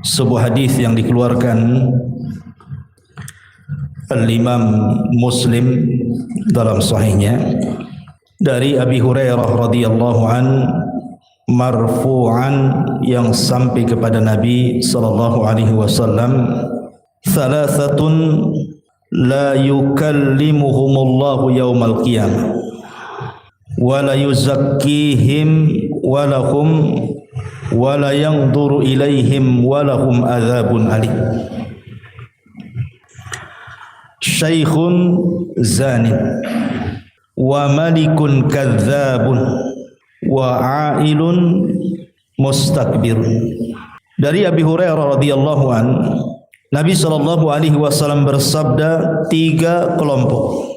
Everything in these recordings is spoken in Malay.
Sebuah hadis yang dikeluarkan Al-Imam Muslim dalam sahihnya dari Abi Hurairah radhiyallahu an marfu'an yang sampai kepada Nabi sallallahu alaihi wasallam, "Thalathatun la yukallimuhumullahu yaumal qiyamah wa la yuzakkihim wa lahum wa la yanzuru ilaihim wa lahum adzabun alim. Syaikhun zanin wa malikun kadzabun wa ailun mustakbirun." Dari Abi Hurairah radhiyallahu an, Nabi sallallahu alaihi wasallam bersabda, 3 kelompok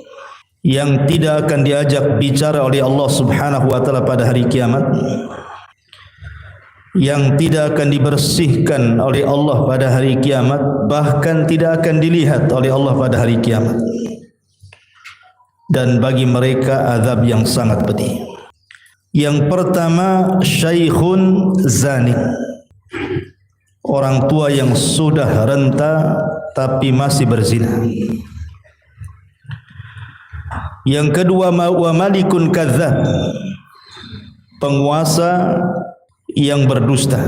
yang tidak akan diajak bicara oleh Allah Subhanahu wa taala pada hari kiamat, yang tidak akan dibersihkan oleh Allah pada hari kiamat, bahkan tidak akan dilihat oleh Allah pada hari kiamat, dan bagi mereka azab yang sangat pedih. Yang pertama, syaikhun zani, orang tua yang sudah renta tapi masih berzina. Yang kedua, wa malikun kadzab, penguasa yang berdusta.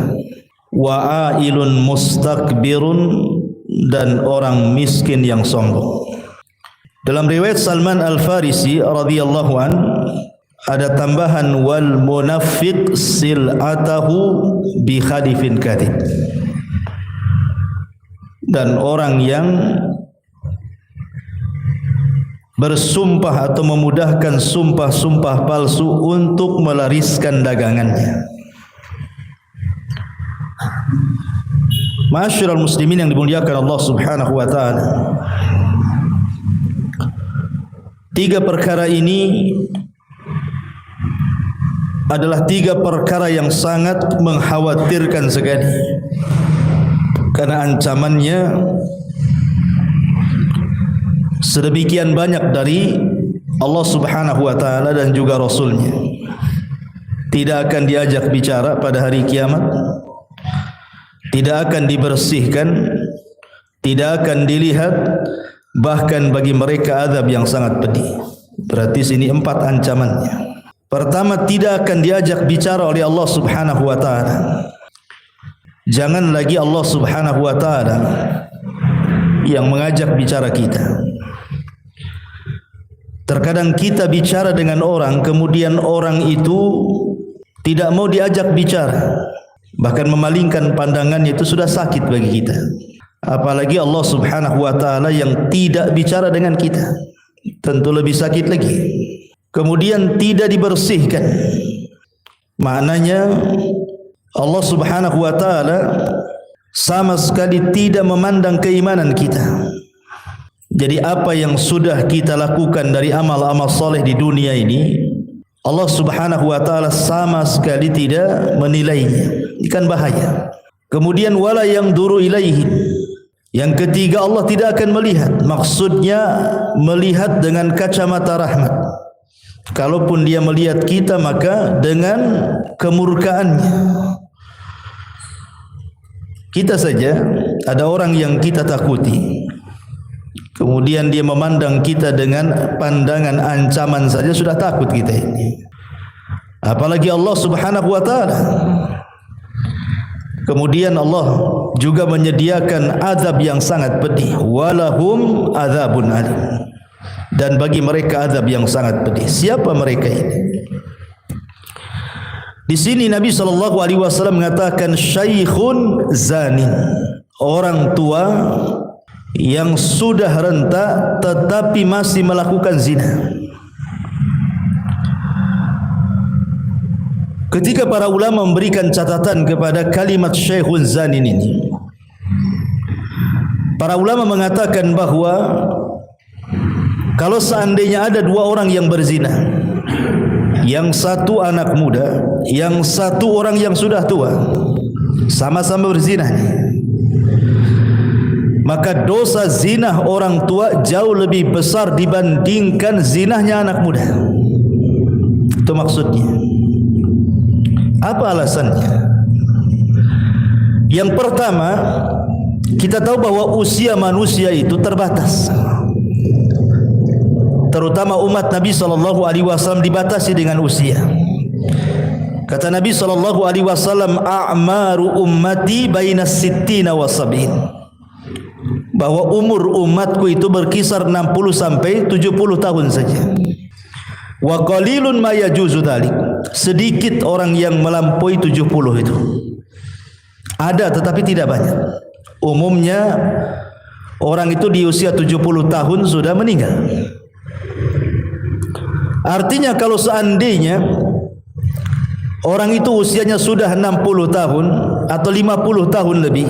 Wa ailun mustakbirun, dan orang miskin yang sombong. Dalam riwayat Salman Al-Farisi radhiyallahu an ada tambahan, wal munafiq sil'atahu bi khalifin kadhib, dan orang yang bersumpah atau memudahkan sumpah-sumpah palsu untuk melariskan dagangannya. Ma'asyiral muslimin yang dimuliakan Allah Subhanahu wa taala, 3 perkara ini adalah 3 perkara yang sangat mengkhawatirkan sekali, karena ancamannya sedemikian banyak dari Allah Subhanahu wa taala dan juga Rasulnya. Tidak akan diajak bicara pada hari kiamat, tidak akan dibersihkan, tidak akan dilihat, bahkan bagi mereka azab yang sangat pedih. Berarti sini 4 ancamannya. Pertama, tidak akan diajak bicara oleh Allah Subhanahu wa taala. Jangan lagi Allah Subhanahu wa taala yang mengajak bicara kita. Terkadang kita bicara dengan orang, kemudian orang itu tidak mau diajak bicara, bahkan memalingkan pandangannya, itu sudah sakit bagi kita. Apalagi Allah Subhanahu wa taala yang tidak bicara dengan kita, tentu lebih sakit lagi. Kemudian tidak dibersihkan, maknanya Allah Subhanahu wa taala sama sekali tidak memandang keimanan kita. Jadi apa yang sudah kita lakukan dari amal-amal soleh di dunia ini, Allah Subhanahu wa taala sama sekali tidak menilainya. Ini kan bahaya. Kemudian wala yang duru ilaihi, yang ketiga, Allah tidak akan melihat. Maksudnya melihat dengan kacamata rahmat. Kalaupun dia melihat kita, maka dengan kemurkaannya. Kita saja ada orang yang kita takuti, kemudian dia memandang kita dengan pandangan ancaman saja sudah takut kita ini. Apalagi Allah Subhanahu wa taala. Kemudian Allah juga menyediakan azab yang sangat pedih. Walahum adzabun alim, dan bagi mereka azab yang sangat pedih. Siapa mereka ini? Di sini Nabi SAW mengatakan syaikhun zanin, orang tua yang sudah renta tetapi masih melakukan zina. Ketika para ulama memberikan catatan kepada kalimat syaikhun zanin ini, para ulama mengatakan bahwa kalau seandainya ada 2 orang yang berzina, yang satu anak muda, yang satu orang yang sudah tua, sama-sama berzina, maka dosa zina orang tua jauh lebih besar dibandingkan zinahnya anak muda. Itu maksudnya. Apa alasannya? Yang pertama, kita tahu bahwa usia manusia itu terbatas. Terutama umat Nabi SAW dibatasi dengan usia. Kata Nabi SAW, a'maru ummati bainas sittina wa sab'in, bahwa umur umatku itu berkisar 60 sampai 70 tahun saja. Wa qalilun ma yajuzu dzalik, sedikit orang yang melampaui 70 itu. Ada tetapi tidak banyak. Umumnya orang itu di usia 70 tahun sudah meninggal. Artinya kalau seandainya orang itu usianya sudah 60 tahun atau 50 tahun lebih,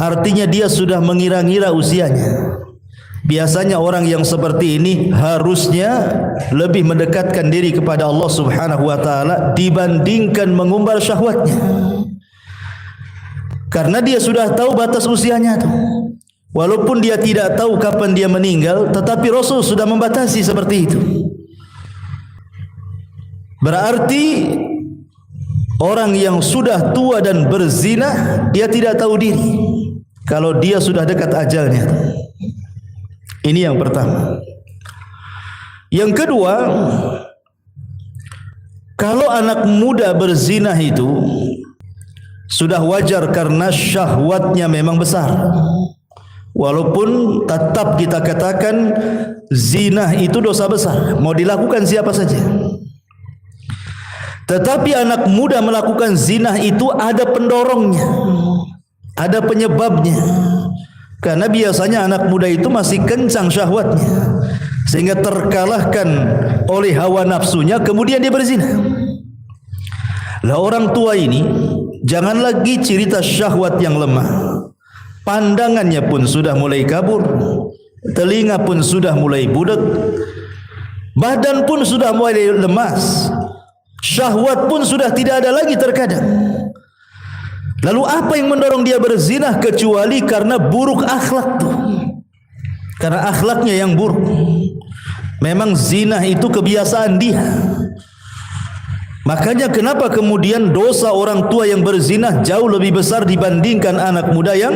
artinya dia sudah mengira-ngira usianya. Biasanya orang yang seperti ini harusnya lebih mendekatkan diri kepada Allah Subhanahu wa taala dibandingkan mengumbar syahwatnya. Karena dia sudah tahu batas usianya itu. Walaupun dia tidak tahu kapan dia meninggal, tetapi Rasul sudah membatasi seperti itu. Berarti orang yang sudah tua dan berzina, dia tidak tahu diri kalau dia sudah dekat ajalnya. Ini yang pertama. Yang kedua, kalau anak muda berzina itu sudah wajar karena syahwatnya memang besar. Walaupun tetap kita katakan zina itu dosa besar, mau dilakukan siapa saja. Tetapi anak muda melakukan zina itu ada pendorongnya, ada penyebabnya. Karena biasanya anak muda itu masih kencang syahwatnya, sehingga terkalahkan oleh hawa nafsunya, kemudian dia berzina. Lah orang tua ini jangan lagi cerita syahwat yang lemah, pandangannya pun sudah mulai kabur, telinga pun sudah mulai budak, badan pun sudah mulai lemas, syahwat pun sudah tidak ada lagi terkadang. Lalu apa yang mendorong dia berzina kecuali karena buruk akhlak tuh? Karena akhlaknya yang buruk. Memang zina itu kebiasaan dia. Makanya kenapa kemudian dosa orang tua yang berzina jauh lebih besar dibandingkan anak muda yang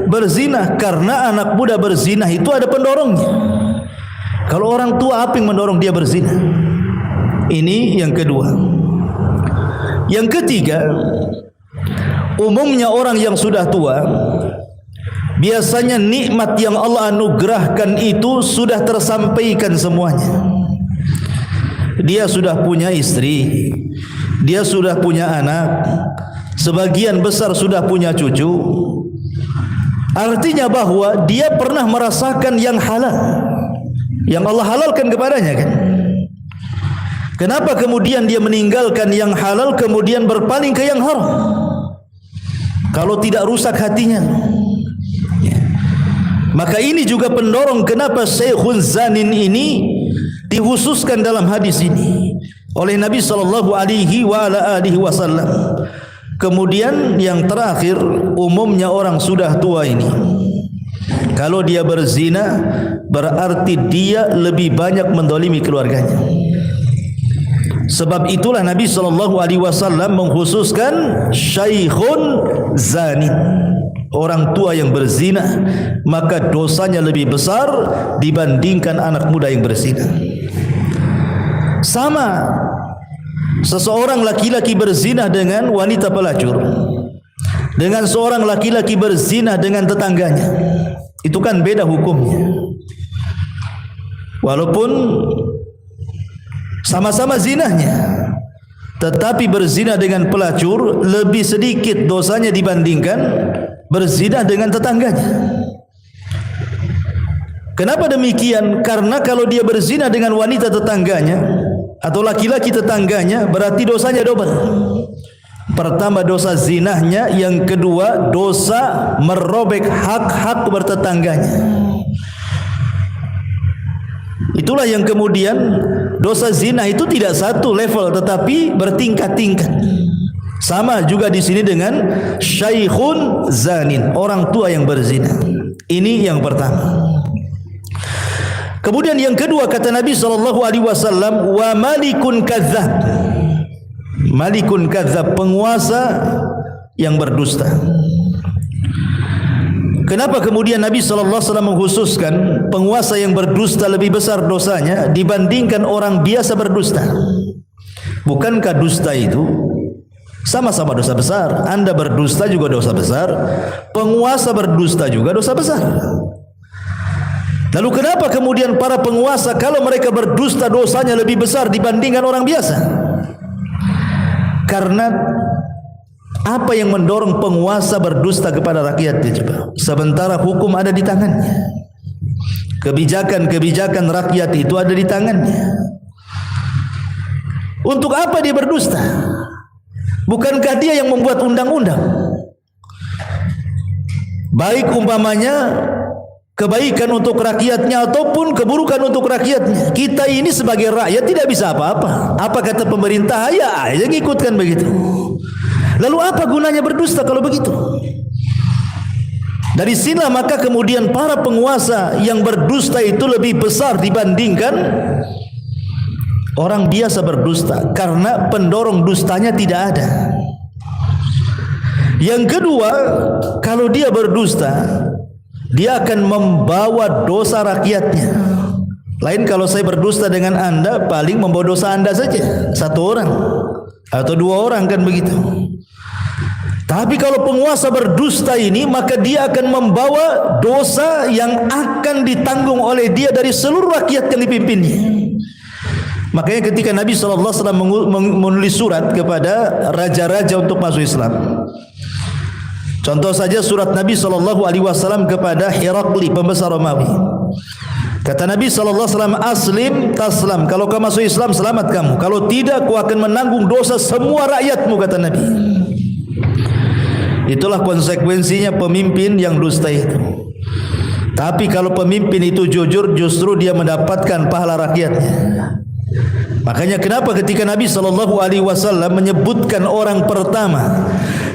berzina? Karena anak muda berzina itu ada pendorongnya. Kalau orang tua apa yang mendorong dia berzina? Ini yang kedua. Yang ketiga, umumnya orang yang sudah tua, biasanya nikmat yang Allah anugerahkan itu sudah tersampaikan semuanya. Dia sudah punya istri, dia sudah punya anak, sebagian besar sudah punya cucu. Artinya bahwa dia pernah merasakan yang halal, yang Allah halalkan kepadanya kan. Kenapa kemudian dia meninggalkan yang halal kemudian berpaling ke yang haram? Kalau tidak rusak hatinya. Maka ini juga pendorong kenapa Syekhun Zanin ini dikhususkan dalam hadis ini oleh Nabi SAW. Kemudian yang terakhir, umumnya orang sudah tua ini, kalau dia berzina berarti dia lebih banyak mendolimi keluarganya. Sebab itulah Nabi SAW mengkhususkan Syekhun Zanin, orang tua yang berzina, maka dosanya lebih besar dibandingkan anak muda yang berzina. Sama, seseorang laki-laki berzina dengan wanita pelacur, dengan seorang laki-laki berzina dengan tetangganya, itu kan beda hukumnya. Walaupun sama-sama zinahnya, tetapi berzina dengan pelacur lebih sedikit dosanya dibandingkan berzina dengan tetangganya. Kenapa demikian? Karena kalau dia berzina dengan wanita tetangganya atau laki-laki tetangganya, berarti dosanya double. Pertama dosa zinahnya, yang kedua dosa merobek hak-hak bertetangganya. Itulah yang kemudian dosa zina itu tidak satu level tetapi bertingkat-tingkat. Sama juga di sini dengan syaikhun zanin, orang tua yang berzina. Ini yang pertama. Kemudian yang kedua kata Nabi SAW, wa malikun kadzab. Malikun kadzab, penguasa yang berdusta. Kenapa kemudian Nabi SAW mengkhususkan penguasa yang berdusta lebih besar dosanya dibandingkan orang biasa berdusta? Bukankah dusta itu sama-sama dosa besar? Anda berdusta juga dosa besar, penguasa berdusta juga dosa besar. Lalu kenapa kemudian para penguasa kalau mereka berdusta dosanya lebih besar dibandingkan orang biasa? Karena apa yang mendorong penguasa berdusta kepada rakyatnya coba? Sementara hukum ada di tangannya, kebijakan-kebijakan rakyat itu ada di tangannya. Untuk apa dia berdusta? Bukankah dia yang membuat undang-undang? Baik umpamanya kebaikan untuk rakyatnya ataupun keburukan untuk rakyatnya. Kita ini sebagai rakyat tidak bisa apa-apa. Apa kata pemerintah? Ya, yang ikutkan begitu. Lalu apa gunanya berdusta kalau begitu? Dari sinilah maka kemudian para penguasa yang berdusta itu lebih besar dibandingkan orang biasa berdusta, karena pendorong dustanya tidak ada. Yang kedua, kalau dia berdusta, dia akan membawa dosa rakyatnya. Lain kalau saya berdusta dengan Anda, paling membawa dosa Anda saja, satu orang atau dua orang, kan begitu. Tapi kalau penguasa berdusta ini, maka dia akan membawa dosa yang akan ditanggung oleh dia dari seluruh rakyat yang dipimpinnya. Makanya ketika Nabi SAW menulis surat kepada raja-raja untuk masuk Islam, contoh saja surat Nabi SAW kepada Herakli, pembesar Romawi. Kata Nabi SAW, aslim taslam, kalau kamu masuk Islam selamat kamu, kalau tidak kau akan menanggung dosa semua rakyatmu, kata Nabi. Itulah konsekuensinya pemimpin yang dusta itu. Tapi kalau pemimpin itu jujur, justru dia mendapatkan pahala rakyatnya. Makanya kenapa ketika Nabi SAW menyebutkan orang pertama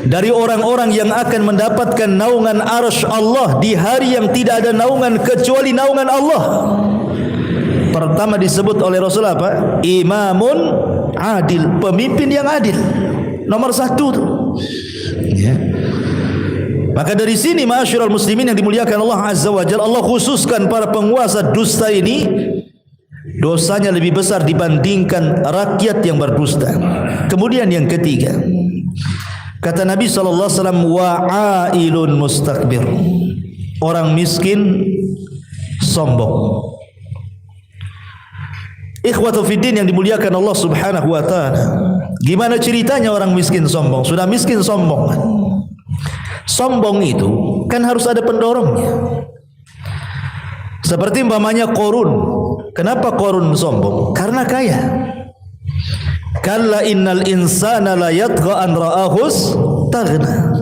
dari orang-orang yang akan mendapatkan naungan arsy Allah di hari yang tidak ada naungan kecuali naungan Allah, pertama disebut oleh Rasul apa? Imamun adil, pemimpin yang adil, nomor satu tuh. Ya. Maka dari sini ma'asyiral muslimin yang dimuliakan Allah Azza wa Jalla, Allah khususkan para penguasa dusta ini dosanya lebih besar dibandingkan rakyat yang berdusta. Kemudian yang ketiga, kata Nabi SAW, wa'ailun mustakbir, orang miskin sombong. Ikhwatu fiddin yang dimuliakan Allah Subhanahu wa ta'ala, gimana ceritanya orang miskin sombong? Sudah miskin sombong, sombong itu kan harus ada pendorongnya. Seperti umpamanya Qarun. Kenapa Qarun sombong? Karena kaya. Kalla innal insana la yatgha an ra'ahus taghna.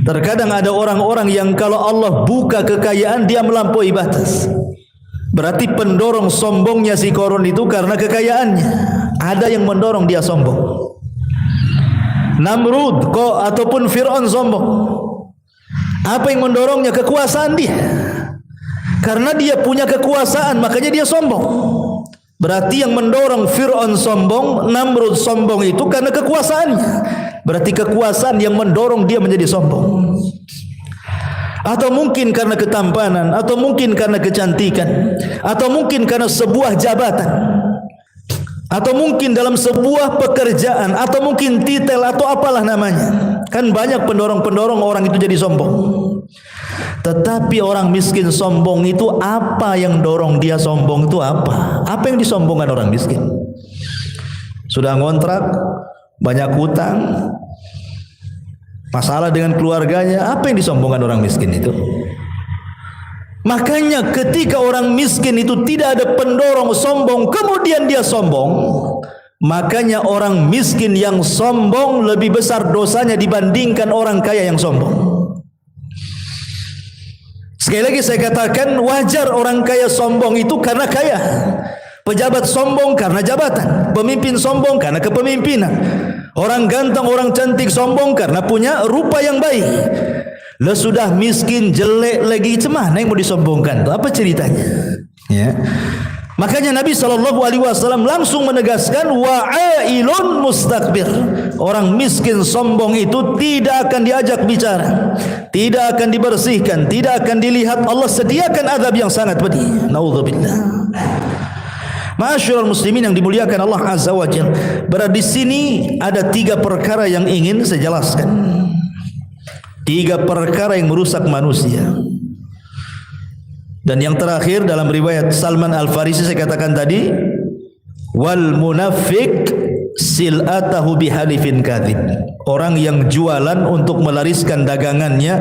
Terkadang ada orang-orang yang kalau Allah buka kekayaan dia melampaui batas. Berarti pendorong sombongnya si Qarun itu karena kekayaannya. Ada yang mendorong dia sombong. Namrud ataupun Fir'aun sombong. Apa yang mendorongnya? Kekuasaan dia. Karena dia punya kekuasaan, makanya dia sombong. Berarti yang mendorong Fir'aun sombong, Namrud sombong itu karena kekuasaannya. Berarti kekuasaan yang mendorong dia menjadi sombong. Atau mungkin karena ketampanan, atau mungkin karena kecantikan, atau mungkin karena sebuah jabatan, atau mungkin dalam sebuah pekerjaan, atau mungkin titel, atau apalah namanya. Kan banyak pendorong-pendorong orang itu jadi sombong. Tetapi orang miskin sombong itu apa yang dorong dia sombong itu apa? Apa yang disombongkan orang miskin? Sudah ngontrak, banyak hutang, masalah dengan keluarganya, apa yang disombongkan orang miskin itu? Makanya ketika orang miskin itu tidak ada pendorong sombong, kemudian dia sombong, makanya orang miskin yang sombong lebih besar dosanya dibandingkan orang kaya yang sombong. Sekali lagi saya katakan, wajar orang kaya sombong itu karena kaya, pejabat sombong karena jabatan, pemimpin sombong karena kepemimpinan. Orang ganteng, orang cantik sombong karena punya rupa yang baik. Lah sudah miskin, jelek lagi, cemana yang mau disombongkan? Apa ceritanya? Ya. Makanya Nabi SAW langsung menegaskan wa'ailun mustakbir. Orang miskin sombong itu tidak akan diajak bicara, tidak akan dibersihkan, tidak akan dilihat. Allah sediakan azab yang sangat pedih. Naudzubillah. Ma'asyiral muslimin yang dimuliakan Allah Azza wa Jalla. Berada di sini ada 3 perkara yang ingin saya jelaskan. 3 perkara yang merusak manusia. Dan yang terakhir dalam riwayat Salman Al-Farisi saya katakan tadi, wal munafiq sil'atahu bihalifin kadzib. Orang yang jualan untuk melariskan dagangannya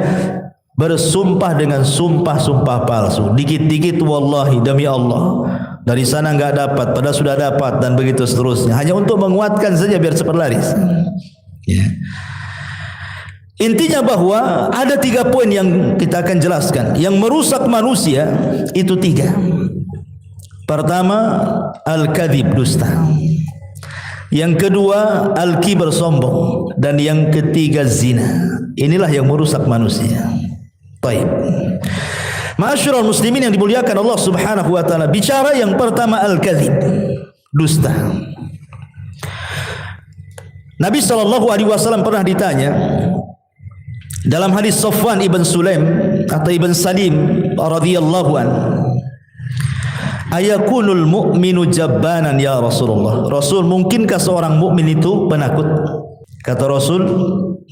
bersumpah dengan sumpah-sumpah palsu. Dikit-dikit wallahi demi Allah, dari sana enggak dapat, padahal sudah dapat, dan begitu seterusnya. Hanya untuk menguatkan saja biar cepat laris. Ya. Intinya bahwa ada 3 poin yang kita akan jelaskan yang merusak manusia, itu 3. Pertama, al-kadzib, dusta. Yang kedua, al-kibr, sombong. Dan yang ketiga, zina. Inilah yang merusak manusia. Baik. Ma'asyiral muslimin yang dimuliakan Allah Subhanahu wa taala, bicara yang pertama al-kadzib, dusta. Nabi SAW pernah ditanya dalam hadis Safwan ibn Sulaim atau ibn Salim radhiyallahu an, ayakunul mu'minu jabbanan ya Rasulullah? Rasul, mungkinkah seorang mukmin itu penakut? Kata Rasul,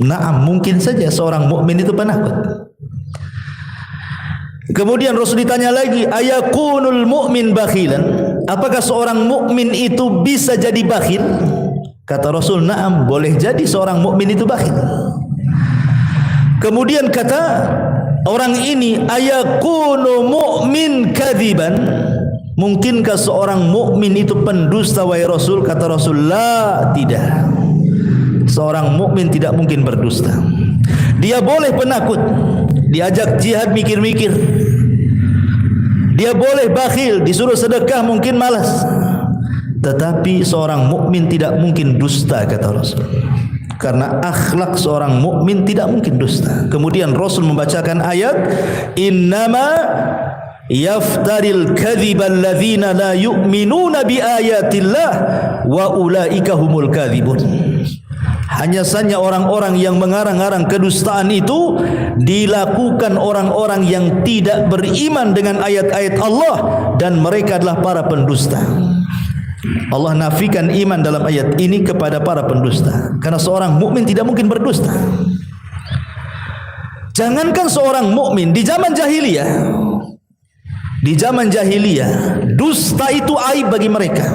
na'am, mungkin saja seorang mukmin itu penakut. Kemudian Rasul ditanya lagi, ayakunul mu'min bakhilan? Apakah seorang mukmin itu bisa jadi bakhil? Kata Rasul, na'am, boleh jadi seorang mukmin itu bakhil. Kemudian kata orang ini, ayakunu mu'min kadziban? Mungkinkah seorang mukmin itu pendusta wahai Rasul? Kata Rasul, la, tidak. Seorang mukmin tidak mungkin berdusta. Dia boleh penakut, diajak jihad mikir-mikir. Dia boleh bakhil, disuruh sedekah mungkin malas. Tetapi seorang mukmin tidak mungkin dusta, kata Rasul. Karena akhlak seorang mukmin tidak mungkin dusta. Kemudian Rasul membacakan ayat, innama yaftaril kadhiba alladzina la yu'minuna bi ayatillah wa ulaika humul kadzibun. Hanya saja orang-orang yang mengarang-arang kedustaan itu dilakukan orang-orang yang tidak beriman dengan ayat-ayat Allah, dan mereka adalah para pendusta. Allah nafikan iman dalam ayat ini kepada para pendusta, karena seorang mukmin tidak mungkin berdusta. Jangankan seorang mukmin di zaman jahiliyah, dusta itu aib bagi mereka.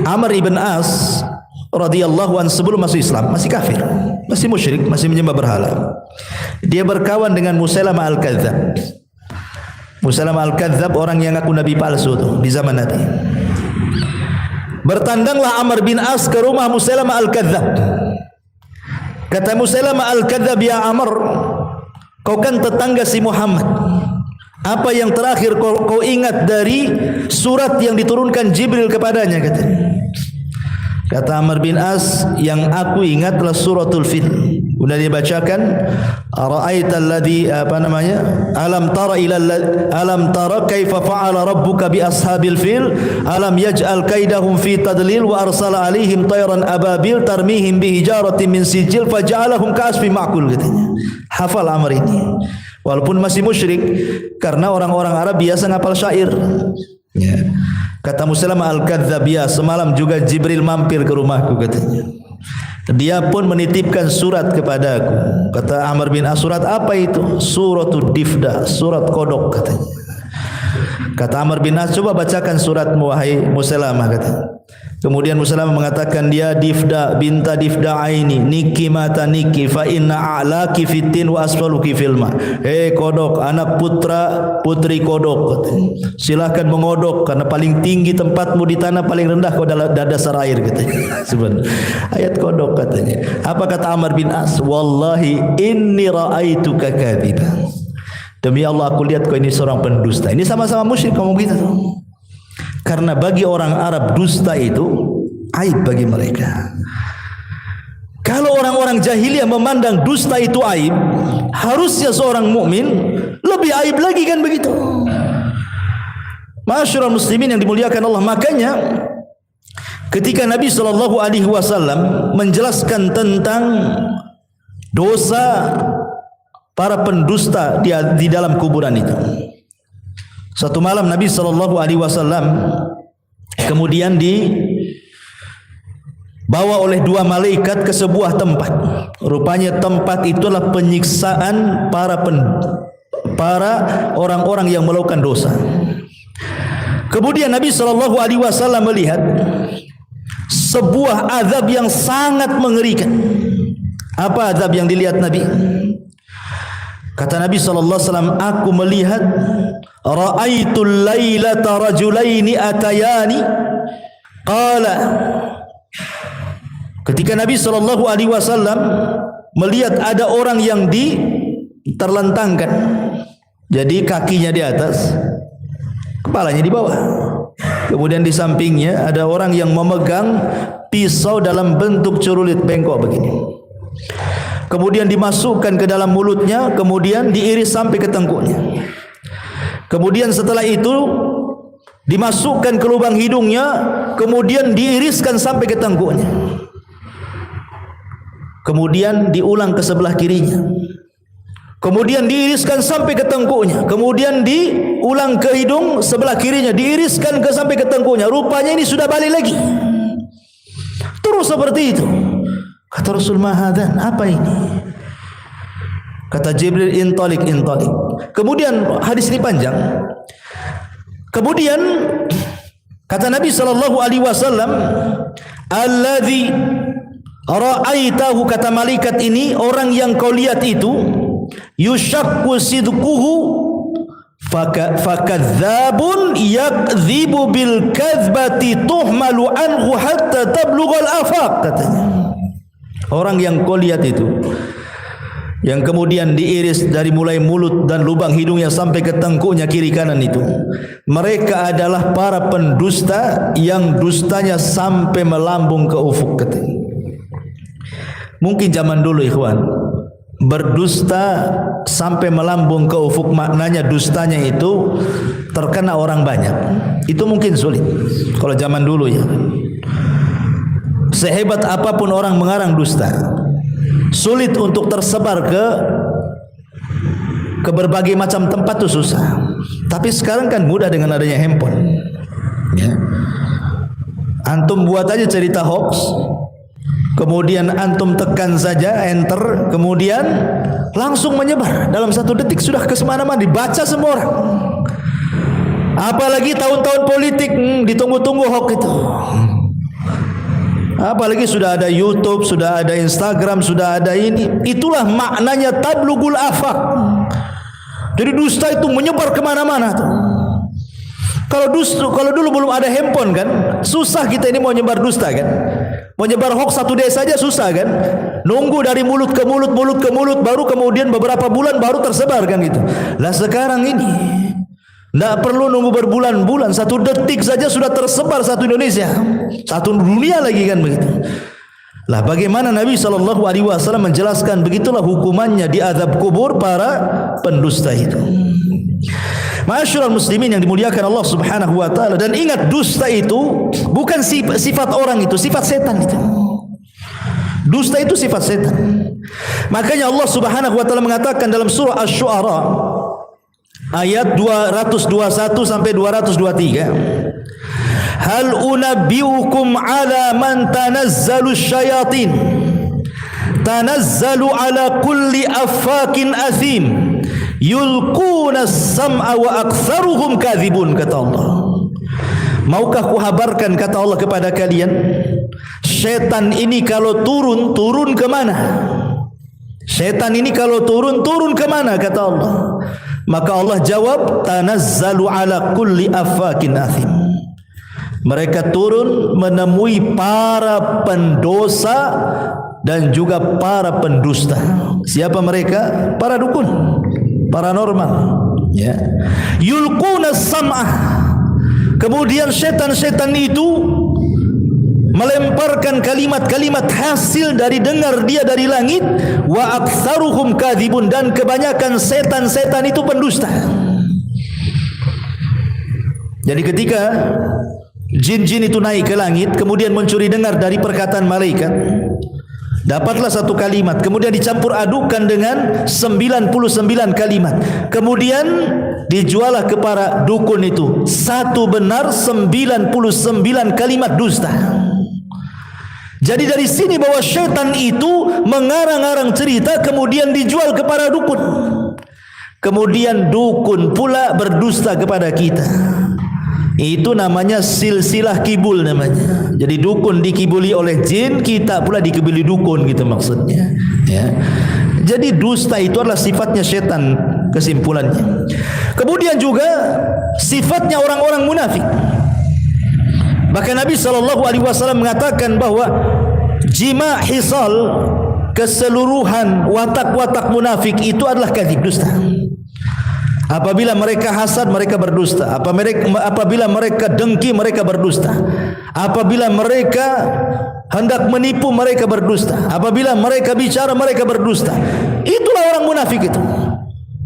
Amr ibn As radhiyallahu anhu sebelum masuk Islam masih kafir, masih musyrik, masih menyembah berhala. Dia berkawan dengan Musailamah al-Kadzab. Musailamah al-Kadzab orang yang ngaku nabi palsu tuh di zaman Nabi. Bertandanglah Amr bin As ke rumah Musailamah al-Kadzab. Kata Musailamah al-Kadzab, ya Amr, kau kan tetangga si Muhammad. Apa yang terakhir kau ingat dari surat yang diturunkan Jibril kepadanya? Kata Amr bin As, yang aku ingat adalah suratul Fil. Sudah dia bacakan, ara'aital ladzi alam tara kaifa fa'ala rabbuka bi ashabil fil alam yaj'al kaidahum fi tadlil wa arsala alaihim tayran ababil tarmihim bi hijaratin min sijil faja'alahum ka'asfin ma'kul, katanya. Hafal Amr ini walaupun masih musyrik, karena orang-orang Arab biasa ngapal syair. Ya. Kata Musailamah al-Kadzab, ya, semalam juga Jibril mampir ke rumahku, katanya. Dia pun menitipkan surat kepadaku. Kata Amr bin As, surat apa itu? Suratul Difda, surat kodok, katanya. Kata Amr bin As, coba bacakan suratmu wahai Musailamah, katanya. Kemudian Musailamah mengatakan, dia Difda binta Difda aini niki mata niki fa inna a'laki fitin wa asfaluki filma. Kodok, anak putri kodok, silakan mengodok karena paling tinggi tempatmu di tanah, paling rendah kau dalam dasar air, katanya. Sebenarnya ayat kodok, katanya. Apa kata Amr bin As? Wallahi inni ra'aituka kadziban. Demi Allah aku lihat kau ini seorang pendusta. Ini sama-sama musyrik kamu begitu. Karena bagi orang Arab dusta itu aib bagi mereka. Kalau orang-orang jahiliyah memandang dusta itu aib, harusnya seorang mukmin lebih aib lagi, kan begitu? Ma'asyiral muslimin yang dimuliakan Allah, makanya ketika Nabi SAW menjelaskan tentang dosa para pendusta di dalam kuburan itu, satu malam Nabi SAW kemudian dibawa oleh dua malaikat ke sebuah tempat. Rupanya tempat itulah penyiksaan para orang-orang yang melakukan dosa. Kemudian Nabi SAW melihat sebuah azab yang sangat mengerikan. Apa azab yang dilihat Nabi? Kata Nabi SAW, aku melihat ra'aitul lailata rajulaini atayani. Qala, ketika Nabi SAW melihat ada orang yang terlentangkan, jadi kakinya di atas, kepalanya di bawah. Kemudian di sampingnya ada orang yang memegang pisau dalam bentuk cerulit bengkok begini. Kemudian dimasukkan ke dalam mulutnya, kemudian diiris sampai ke tengkuknya. Kemudian setelah itu dimasukkan ke lubang hidungnya, kemudian diiriskan sampai ke tengkuknya. Kemudian diulang ke sebelah kirinya. Kemudian diiriskan sampai ke tengkuknya. Kemudian diulang ke hidung sebelah kirinya, diiriskan sampai ke tengkuknya. Rupanya ini sudah balik lagi. Terus seperti itu. Kata Rasul, mahadan, apa ini? Kata Jibril, intalik. Kemudian hadis ini panjang. Kemudian kata Nabi SAW, alladzi ra'aitahu, kata malaikat ini, orang yang kau lihat itu, yushakku sidquhu fakadzabun yakdzibu bil kadzbati tuhmalu anhu hatta tablughal afaq, katanya. Orang yang kau lihat itu, yang kemudian diiris dari mulai mulut dan lubang hidungnya sampai ke tengkuknya kiri kanan itu, mereka adalah para pendusta yang dustanya sampai melambung ke ufuk, katanya. Mungkin zaman dulu ikhwan, berdusta sampai melambung ke ufuk, maknanya dustanya itu terkena orang banyak. Itu mungkin sulit kalau zaman dulu, ya. Sehebat apapun orang mengarang dusta, sulit untuk tersebar ke berbagai macam tempat, itu susah. Tapi sekarang kan mudah dengan adanya handphone, ya. Antum buat aja cerita hoax, kemudian antum tekan saja enter, kemudian langsung menyebar dalam 1 detik, sudah ke semana-mana, dibaca semua orang. Apalagi tahun-tahun politik, ditunggu-tunggu hoax itu. Apalagi sudah ada YouTube, sudah ada Instagram, sudah ada ini. Itulah maknanya tablugul afaq. Jadi dusta itu menyebar kemana-mana tuh. Kalau dulu belum ada handphone kan, susah kita ini mau nyebar dusta kan. Mau nyebar hoax 1 desa saja susah kan. Nunggu dari mulut ke mulut, baru kemudian beberapa bulan baru tersebar kan gitu. Lah sekarang ini tidak perlu nunggu berbulan-bulan, 1 detik saja sudah tersebar satu Indonesia, satu dunia lagi kan begitu. Lah bagaimana Nabi SAW menjelaskan, begitulah hukumannya di azab kubur para pendusta itu. Ma'asyiral muslimin yang dimuliakan Allah Subhanahu wa taala, dan ingat, dusta itu bukan sifat orang, itu sifat setan itu. Dusta itu sifat setan. Makanya Allah Subhanahu wa taala mengatakan dalam surah Asy-Syu'ara ayat 221 sampai 223, hal unabbiukum ala man tanazzalu syayatin tanazzalu ala kulli affakin athim yulquna as-sam'a wa aktsaruhum kadzibun, kata Allah. Maukah kuhabarkan, kata Allah, kepada kalian, setan ini kalau turun kemana? Setan ini kalau turun kemana, kata Allah. Maka Allah jawab, tanazzalu ala kulli affakin athim. Mereka turun menemui para pendosa dan juga para pendusta. Siapa mereka? Para dukun, paranormal, ya. Yulquna sam'ah. Kemudian setan-setan itu melemparkan kalimat-kalimat hasil dari dengar dia dari langit. Wa aktsaruhum kadzibun, dan kebanyakan setan-setan itu pendusta. Jadi ketika jin-jin itu naik ke langit, kemudian mencuri dengar dari perkataan malaikat, dapatlah satu kalimat, kemudian dicampur adukan dengan 99 kalimat, kemudian dijualah kepada dukun itu, satu benar 99 kalimat dusta. Jadi dari sini bahwa syaitan itu mengarang-arang cerita kemudian dijual kepada dukun, kemudian dukun pula berdusta kepada kita. Itu namanya silsilah kibul namanya. Jadi dukun dikibuli oleh jin, kita pula dikibuli dukun, gitu maksudnya, ya. Jadi dusta itu adalah sifatnya syaitan, kesimpulannya. Kemudian juga sifatnya orang-orang munafik. Bahkan Nabi SAW mengatakan bahwa jima' hisal, keseluruhan watak-watak munafik itu adalah kadzib, dusta. Apabila mereka hasad, mereka berdusta. Apabila mereka dengki, mereka berdusta. Apabila mereka hendak menipu, mereka berdusta. Apabila mereka bicara, mereka berdusta. Itulah orang munafik itu.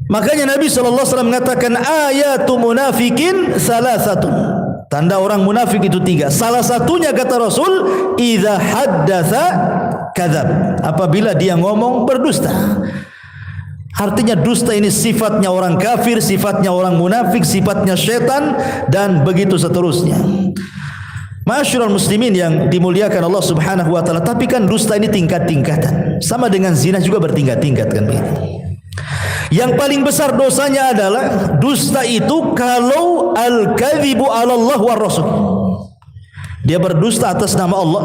Makanya Nabi SAW mengatakan ayatu munafikin salasatun. Tanda orang munafik itu 3. Salah satunya kata Rasul, idza haddatsa kadzab. Apabila dia ngomong, berdusta. Artinya dusta ini sifatnya orang kafir, sifatnya orang munafik, sifatnya syaitan, dan begitu seterusnya. Ma'asyiral muslimin yang dimuliakan Allah Subhanahu wa taala, tapi kan dusta ini tingkat-tingkatan. Sama dengan zina juga bertingkat-tingkat kan begitu. Yang paling besar dosanya adalah dusta itu kalau al-kadzibu 'ala Allah wa Rasul. Dia berdusta atas nama Allah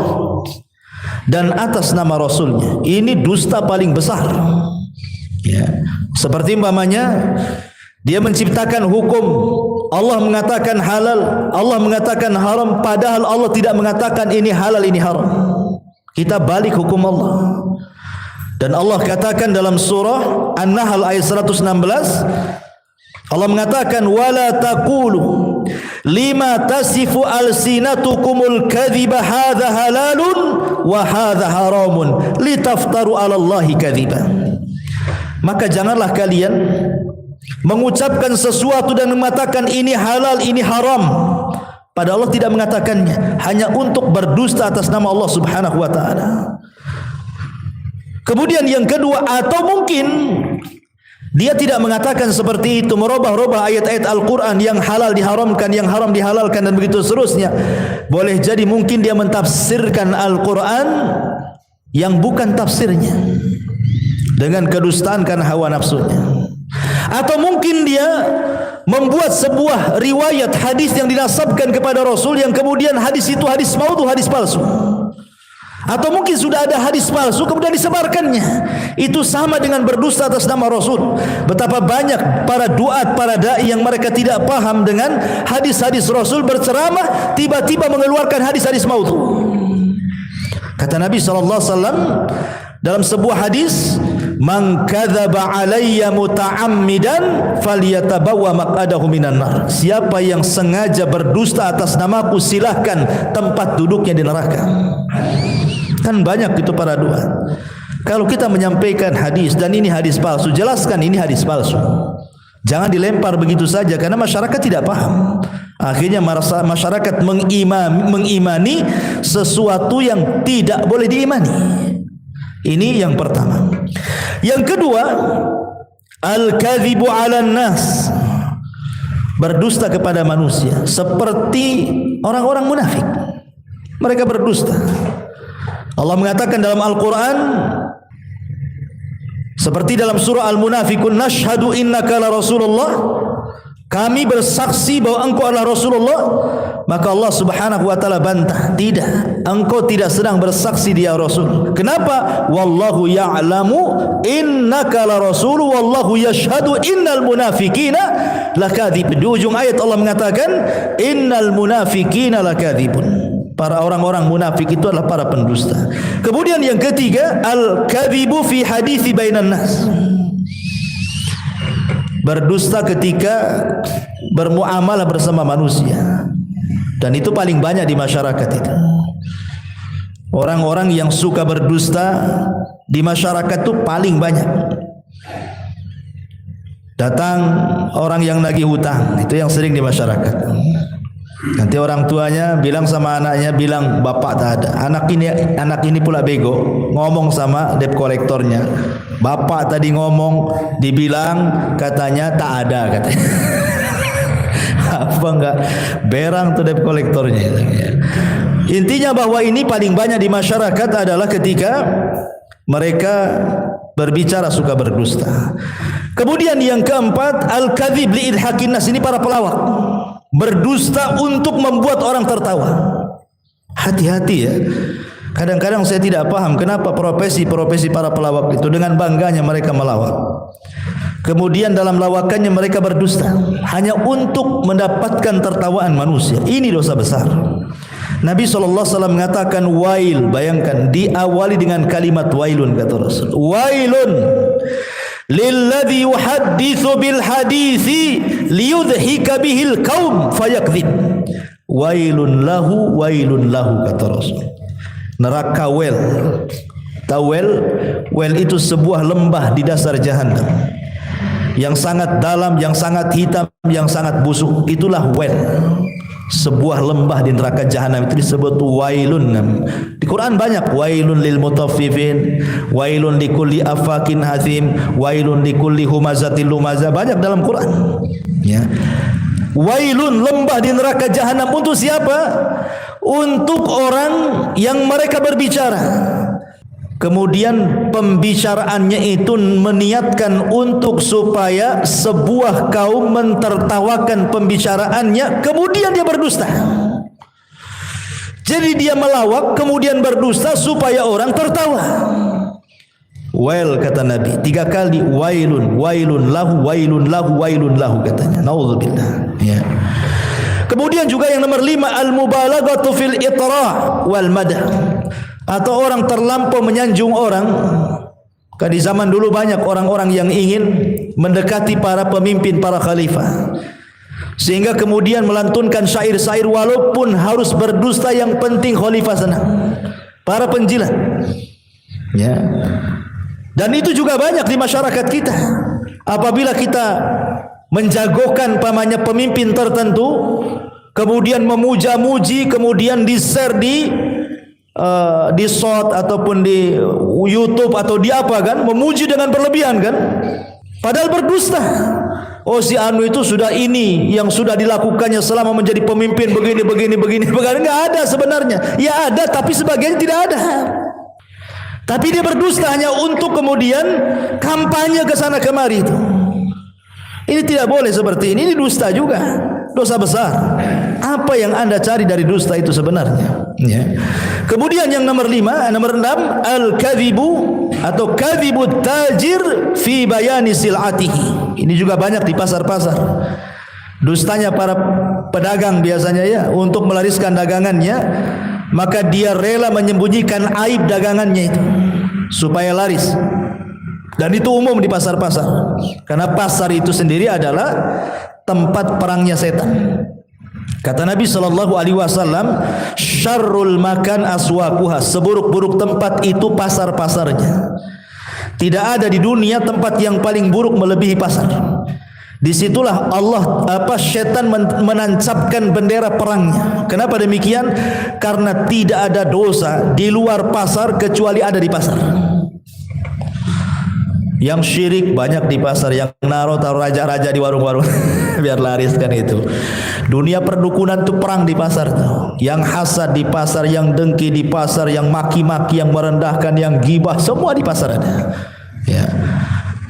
dan atas nama Rasulnya. Ini dusta paling besar. Ya, seperti umpamanya dia menciptakan hukum, Allah mengatakan halal, Allah mengatakan haram, padahal Allah tidak mengatakan ini halal, ini haram. Kita balik hukum Allah. Dan Allah katakan dalam surah An-Nahl ayat 116, Allah mengatakan wala taqulu lima tasifu alsinatukumul kadhiba hadza halalun wa hadza haramun litaftaru 'ala Allahi kadhiba. Maka janganlah kalian mengucapkan sesuatu dan mengatakan ini halal, ini haram, padahal Allah tidak mengatakannya, hanya untuk berdusta atas nama Allah Subhanahu wa taala. Kemudian yang kedua, atau mungkin dia tidak mengatakan seperti itu, merubah-rubah ayat-ayat Al-Quran, yang halal diharamkan, yang haram dihalalkan, dan begitu seterusnya. Boleh jadi mungkin dia mentafsirkan Al-Quran yang bukan tafsirnya dengan kedustaan karena hawa nafsunya. Atau mungkin dia membuat sebuah riwayat hadis yang dinasabkan kepada Rasul, yang kemudian hadis itu hadis maudhu, hadis palsu. Atau mungkin sudah ada hadis palsu kemudian disebarkannya. Itu sama dengan berdusta atas nama Rasul. Betapa banyak para duat, para dai yang mereka tidak paham dengan hadis-hadis Rasul, berceramah tiba-tiba mengeluarkan hadis-hadis maudhu. Kata Nabi SAW dalam sebuah hadis, man kadzaba alayya muta'ammidan falyatabawwa maq'adahu minan nar. Siapa yang sengaja berdusta atas namaku, silahkan tempat duduknya di neraka. Kan banyak itu para duat. Kalau kita menyampaikan hadis dan ini hadis palsu, jelaskan ini hadis palsu. Jangan dilempar begitu saja karena masyarakat tidak paham. Akhirnya masyarakat mengimani sesuatu yang tidak boleh diimani. Ini yang pertama. Yang kedua, al-kadzibu 'alan nas, berdusta kepada manusia seperti orang-orang munafik. Mereka berdusta. Allah mengatakan dalam Al-Quran seperti dalam surah Al-Munafikun, nashhadu innaka la Rasulullah, kami bersaksi bahwa engkau adalah Rasulullah. Maka Allah Subhanahu wa taala bantah, tidak, engkau tidak sedang bersaksi dia Rasul. Kenapa? Wallahu ya'lamu innaka la rasul wallahu yashhadu innal munafiqina lakadzibun. Di ujung ayat Allah mengatakan innal munafiqina lakadzibun. Para orang-orang munafik itu adalah para pendusta. Kemudian yang ketiga, al-kadzibu fi hadithi bainan nas, berdusta ketika bermuamalah bersama manusia. Dan itu paling banyak di masyarakat itu. Orang-orang yang suka berdusta di masyarakat itu paling banyak. Datang orang yang nagih hutang, itu yang sering di masyarakat. Nanti orang tuanya bilang sama anaknya, bilang bapak tak ada. Anak ini pula bego, ngomong sama debt kolektornya, bapak tadi ngomong, dibilang katanya tak ada katanya. Apa enggak berang tuh debt kolektornya. Intinya bahwa ini paling banyak di masyarakat adalah ketika mereka berbicara suka berdusta. Kemudian yang keempat, al-kadzib li idhakin nas, ini para pelawak. Berdusta untuk membuat orang tertawa. Hati-hati ya. Kadang-kadang saya tidak paham kenapa profesi para pelawak itu dengan bangganya mereka melawak. Kemudian dalam lawakannya mereka berdusta hanya untuk mendapatkan tertawaan manusia. Ini dosa besar. Nabi SAW mengatakan wail, bayangkan diawali dengan kalimat wailun, kata Rasul. Wailun lilladzi yuhadditsu bil hadithi liyudhika bihil qaum fayakdzib. Wailun lahu kata Rasul. Neraka wel. Tahu wel itu sebuah lembah di dasar jahanam yang sangat dalam, yang sangat hitam, yang sangat busuk. Itulah wel. Sebuah lembah di neraka jahanam itu disebut wailun. Di Quran banyak wailun lil mutaffifin, wailun likulli afakin hathim, wailun likulli humazatil lumaza, banyak dalam Quran. Ya. Wailun, lembah di neraka jahanam untuk siapa? Untuk orang yang mereka berbicara. Kemudian pembicaraannya itu meniatkan untuk supaya sebuah kaum mentertawakan pembicaraannya, kemudian dia berdusta. Jadi dia melawak kemudian berdusta supaya orang tertawa. Wail, kata Nabi 3 kali, wailun lahu katanya. Nauzubillah. Ya. Kemudian juga yang nomor 5, al-mubalaghatu fil itra' wal madah. Atau orang terlampau menyanjung orang. Di zaman dulu banyak orang-orang yang ingin mendekati para pemimpin, para khalifah, sehingga kemudian melantunkan syair-syair walaupun harus berdusta, yang penting khalifah senang. Para penjilat. Ya. Dan itu juga banyak di masyarakat kita. Apabila kita menjagokan pamannya pemimpin tertentu, kemudian memuja-muji, kemudian di-share di shot ataupun di YouTube atau di apa kan, memuji dengan berlebihan kan, padahal berdusta. Oh, si anu itu sudah ini yang sudah dilakukannya selama menjadi pemimpin begini. Enggak ada sebenarnya. Ya ada, tapi sebagian tidak ada. Tapi dia berdusta hanya untuk kemudian kampanye ke sana kemari itu. Ini tidak boleh seperti ini dusta juga. Dosa besar. Apa yang Anda cari dari dusta itu sebenarnya? Ya. Kemudian yang nomor 6, al-kadhibu atau kadhibut tajir fi bayani sil'atihi. Ini juga banyak di pasar-pasar. Dustanya para pedagang biasanya ya, untuk melariskan dagangannya, maka dia rela menyembunyikan aib dagangannya itu supaya laris. Dan itu umum di pasar-pasar. Karena pasar itu sendiri adalah tempat perangnya setan. Kata Nabi SAW, syarrul makan aswaquha, seburuk-buruk tempat itu pasar-pasarnya. Tidak ada di dunia tempat yang paling buruk melebihi pasar. Disitulah syaitan menancapkan bendera perangnya. Kenapa demikian? Karena tidak ada dosa di luar pasar kecuali ada di pasar. Yang syirik banyak di pasar, yang taruh raja-raja di warung-warung biar lariskan itu. Dunia perdukunan itu perang di pasar tuh. Yang hasad di pasar, yang dengki di pasar, yang maki-maki, yang merendahkan, yang gibah, semua di pasar ada. Ya.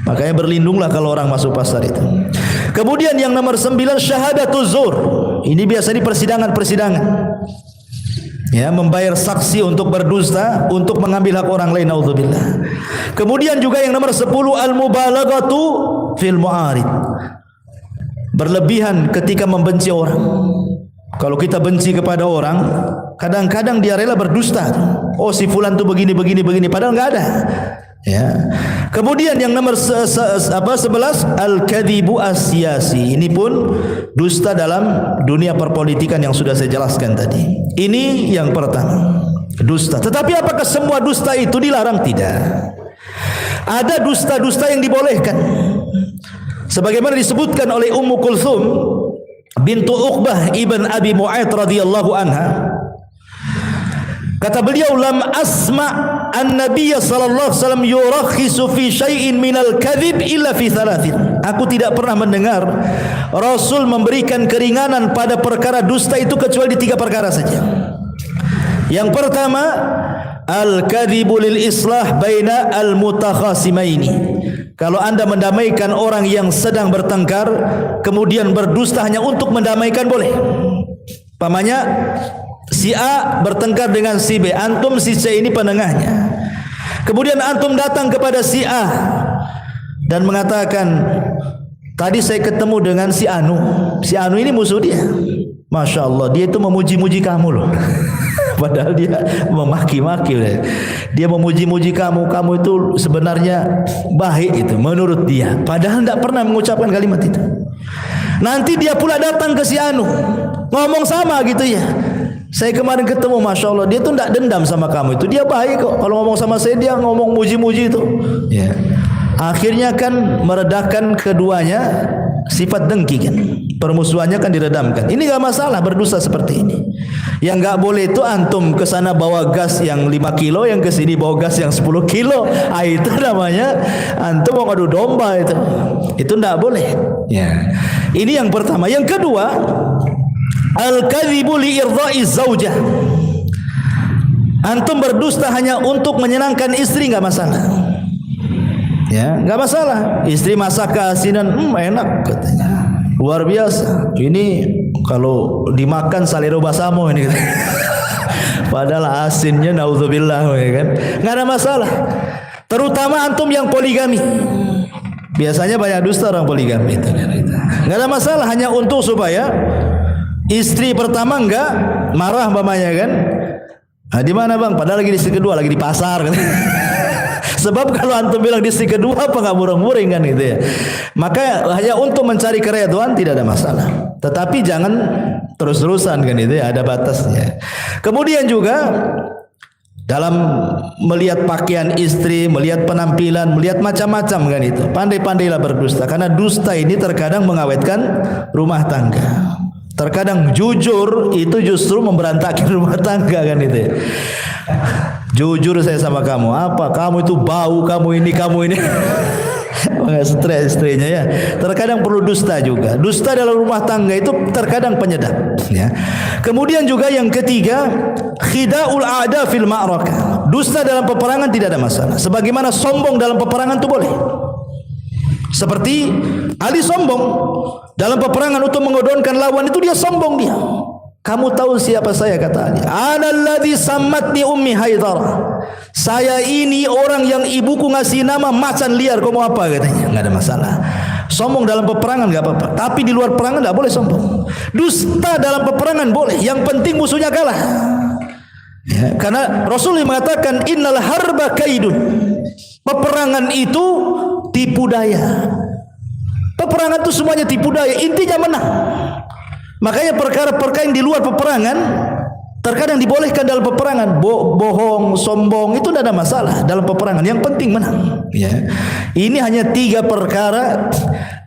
Makanya berlindunglah kalau orang masuk pasar itu. Kemudian yang nomor 9, syahadatuz zur. Ini biasa di persidangan-persidangan. Ya, membayar saksi untuk berdusta, untuk mengambil hak orang lain, naudzubillah. Kemudian juga yang nomor 10, al-mubalaghatu fil mu'arid. Berlebihan ketika membenci orang. Kalau kita benci kepada orang, kadang-kadang dia rela berdusta. Oh, si fulan tuh begini, padahal enggak ada. Ya. Kemudian yang nomor 11, al-kadhibu as-siyasi. Ini pun dusta dalam dunia perpolitikan yang sudah saya jelaskan tadi. Ini yang pertama. dusta. Tetapi apakah semua dusta itu dilarang? Tidak. Ada dusta-dusta yang dibolehkan. Sebagaimana disebutkan oleh Ummu Kulthum bintu Uqbah ibn Abi Mu'ayth radhiyallahu anha. Kata beliau, lam asma an-nabiy sallallahu alaihi wasallam yurakhisu fi syai'in minal kadhib illa fi thalathin. Aku tidak pernah mendengar Rasul memberikan keringanan pada perkara dusta itu kecuali di 3 perkara saja. Yang pertama, al-kadhibu lil islah baina al-mutakhasimaini. Kalau Anda mendamaikan orang yang sedang bertengkar, kemudian berdusta hanya untuk mendamaikan, boleh. Pamannya si A bertengkar dengan si B, antum si C ini penengahnya. Kemudian antum datang kepada si A dan mengatakan, tadi saya ketemu dengan si Anu. Si Anu ini musuh dia. Masya Allah, dia itu memuji-muji kamu loh. Padahal dia memaki-maki. Dia memuji-muji kamu. Kamu itu sebenarnya baik itu menurut dia. Padahal tidak pernah mengucapkan kalimat itu. Nanti dia pula datang ke si Anu, ngomong sama gitu ya. Saya kemarin ketemu, Masya Allah, dia tuh tidak dendam sama kamu itu. Dia baik kok. Kalau ngomong sama saya, dia ngomong muji-muji itu. Ya. Akhirnya kan meredakan keduanya sifat dengki kan. Permusuhannya kan diredamkan. Ini enggak masalah berdusta seperti ini. Yang enggak boleh itu antum ke sana bawa gas yang 5 kilo, yang ke sini bawa gas yang 10 kilo. Ah, itu namanya antum mau ngadu domba itu. Itu enggak boleh. Ya. Ini yang pertama. Yang kedua, al-kadhibu li irdha'i zaujah. Antum berdusta hanya untuk menyenangkan istri, enggak masalah. Ya, enggak masalah. Istri masak keasinan, enak katanya. Luar biasa. Ini kalau dimakan salero basamo ini. Padahal asinnya naudzubillah kan. Enggak ada masalah. Terutama antum yang poligami. Biasanya banyak dusta orang poligami itu. Enggak ada masalah, hanya untuk supaya istri pertama enggak marah mamanya kan. Nah, di mana bang? Padahal lagi di istri kedua, lagi di pasar kan. Sebab kalau antum bilang di istri kedua apa nggak murung-muring kan gitu ya. Maka hanya untuk mencari keridhaan tidak ada masalah. Tetapi jangan terus-terusan kan itu ya, ada batasnya. Kemudian juga dalam melihat pakaian istri, melihat penampilan, melihat macam-macam kan itu. Pandai-pandailah berdusta, karena dusta ini terkadang mengawetkan rumah tangga. Terkadang jujur itu justru memberantakan rumah tangga kan itu ya. Jujur saya sama kamu, apa? Kamu itu bau, kamu ini. Enggak stres istrinya ya. Terkadang perlu dusta juga. Dusta dalam rumah tangga itu terkadang penyedap ya. Kemudian juga yang ketiga, khida'ul a'da fil ma'rakah. Dusta dalam peperangan tidak ada masalah. Sebagaimana sombong dalam peperangan itu boleh. Seperti Ali sombong dalam peperangan untuk mengodonkan lawan itu, dia sombong dia. Kamu tahu siapa saya, kata Ali. Analladzi sammatni ummi Haidarah. Saya ini orang yang ibuku ngasih nama macan liar. Kau mau apa katanya? Enggak ada masalah. Sombong dalam peperangan enggak apa-apa, tapi di luar peperangan enggak boleh sombong. Dusta dalam peperangan boleh, yang penting musuhnya kalah. Ya, karena Rasul mengatakan innal harba kaidun. Peperangan itu tipu daya. Peperangan itu semuanya tipu daya, intinya menang. Makanya perkara-perkara yang di luar peperangan terkadang dibolehkan dalam peperangan. Bohong, sombong itu tidak ada masalah dalam peperangan. Yang penting menang. Ya. Ini hanya 3 perkara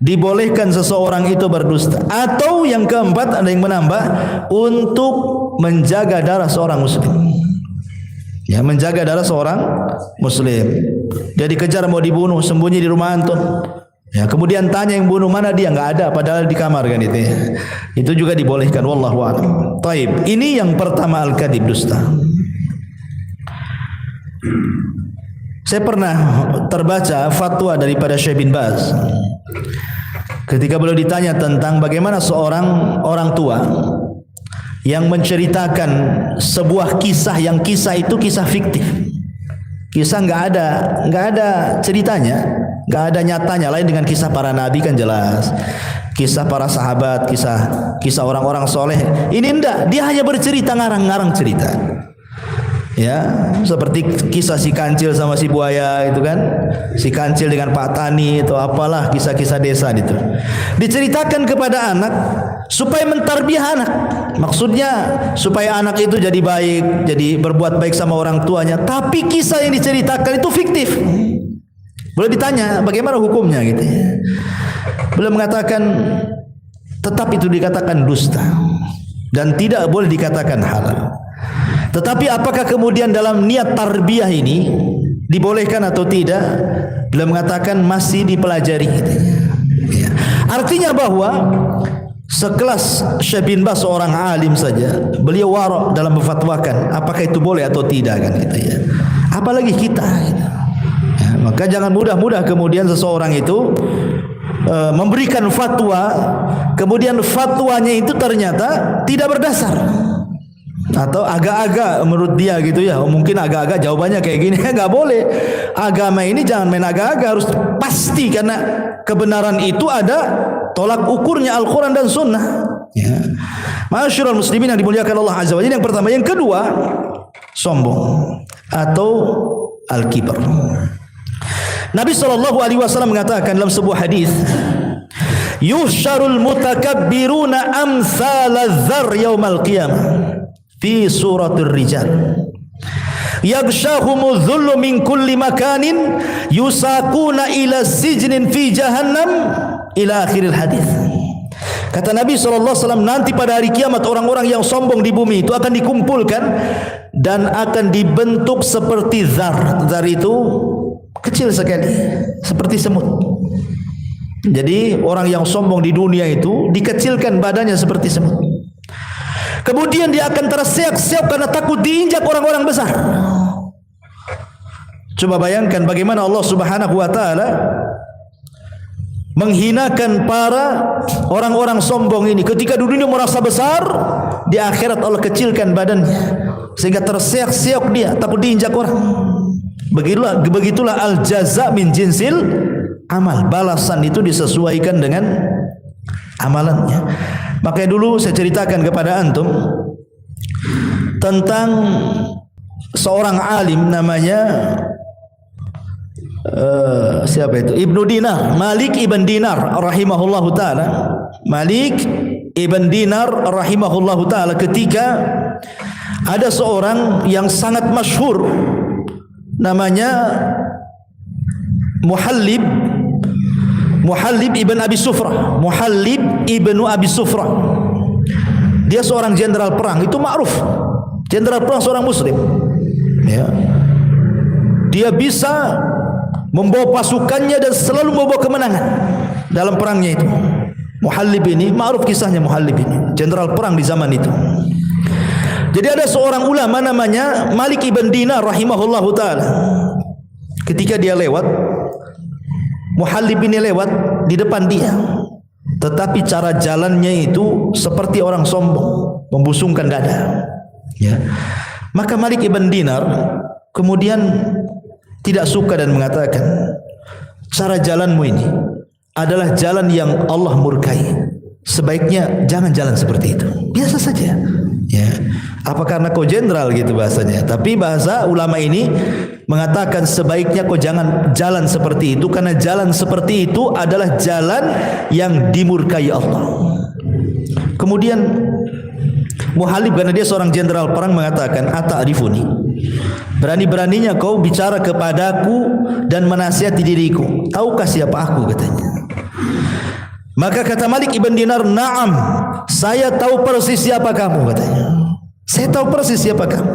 dibolehkan seseorang itu berdusta. Atau yang keempat, ada yang menambah, untuk menjaga darah seorang muslim. Ya, menjaga darah seorang muslim. Dia dikejar mau dibunuh, sembunyi di rumah antum. Ya, kemudian tanya yang bunuh, mana dia? Enggak ada, padahal di kamar kan itu ya. Itu juga dibolehkan, wallahu a'lam. Taib. Ini yang pertama, al-kadhib, dusta. Saya pernah terbaca fatwa daripada Syekh bin Baz. Ketika beliau ditanya tentang bagaimana seorang orang tua yang menceritakan sebuah kisah, yang kisah itu kisah fiktif. Kisah enggak ada ceritanya, enggak ada nyatanya, lain dengan kisah para nabi kan jelas. Kisah para sahabat, kisah orang-orang soleh. Ini enggak, dia hanya bercerita, ngarang-ngarang cerita. Ya, seperti kisah si kancil sama si buaya itu kan. Si kancil dengan Pak Tani itu apalah, kisah-kisah desa itu. Diceritakan kepada anak supaya mentarbiah anak. Maksudnya supaya anak itu jadi baik, jadi berbuat baik sama orang tuanya. Tapi kisah yang diceritakan itu fiktif. Boleh ditanya bagaimana hukumnya gitu ya. Beliau mengatakan tetap itu dikatakan dusta dan tidak boleh dikatakan halal. Tetapi apakah kemudian dalam niat tarbiyah ini dibolehkan atau tidak? Beliau mengatakan masih dipelajari gitu ya. Artinya bahwa sekelas Syekh bin Baz seorang alim saja, beliau wara' dalam berfatwakan apakah itu boleh atau tidak kan gitu ya. Apalagi kita gitu. Ya, maka jangan mudah-mudah kemudian seseorang itu memberikan fatwa, kemudian fatwanya itu ternyata tidak berdasar atau agak-agak menurut dia gitu ya. Mungkin agak-agak jawabannya kayak gini. Nggak boleh. Agama ini jangan main agak-agak, harus pasti, karena kebenaran itu ada tolak ukurnya Al-Quran dan Sunnah ya. Masyarul muslimin yang dimuliakan Allah Azza wa Jalla. Yang pertama. Yang kedua, sombong atau al-kibar. Nabi SAW mengatakan dalam sebuah hadis, yuhsyarul mutakabbiruna amsalaz zar yaumal qiyamah fi suratul rijal yaghshahumuz dhullu min kulli makanin yusaquna ila sijnin fi jahannam ila akhiril hadis. Kata Nabi SAW, nanti pada hari kiamat orang-orang yang sombong di bumi itu akan dikumpulkan dan akan dibentuk seperti zar. Zar itu kecil sekali, seperti semut. Jadi orang yang sombong di dunia itu dikecilkan badannya seperti semut. Kemudian dia akan terseok-seok karena takut diinjak orang-orang besar. Coba bayangkan bagaimana Allah Subhanahu wa taala menghinakan para orang-orang sombong ini. Ketika di dunia merasa besar, di akhirat Allah kecilkan badannya sehingga terseok-seok dia, takut diinjak orang. Begitulah al-jaza min jinsil amal. Balasan itu disesuaikan dengan amalannya. Makanya dulu saya ceritakan kepada antum tentang seorang alim namanya siapa itu? Ibnu Dinar, Malik ibn Dinar rahimahullahu taala. Malik ibn Dinar rahimahullahu taala, ketika ada seorang yang sangat masyhur namanya Muhallib ibn Abi Sufrah. Muhallib ibnu Abi Sufrah. Dia seorang jenderal perang, itu ma'ruf. Jenderal perang seorang muslim. Ya. Dia bisa membawa pasukannya dan selalu membawa kemenangan dalam perangnya itu. Muhallib ini, ma'ruf kisahnya Muhallib ini, jenderal perang di zaman itu. Jadi ada seorang ulama namanya Malik ibn Dinar rahimahullahu taala. Ketika dia lewat, Muhallib ini lewat di depan dia, tetapi cara jalannya itu seperti orang sombong, membusungkan dada. Ya. Maka Malik ibn Dinar kemudian tidak suka dan mengatakan, cara jalanmu ini adalah jalan yang Allah murkai. Sebaiknya jangan jalan seperti itu. Biasa saja. Ya. Apa karena kau jenderal gitu bahasanya? Tapi bahasa ulama ini mengatakan sebaiknya kau jangan jalan seperti itu, karena jalan seperti itu adalah jalan yang dimurkai Allah. Kemudian Muhallib, karena dia seorang jenderal perang, mengatakan, ata'rifuni, berani-beraninya kau bicara kepadaku dan menasihati diriku, tahukah siapa aku, katanya. Maka kata Malik ibn Dinar, na'am, saya tahu persis siapa kamu, katanya. Saya tahu persis siapa kamu.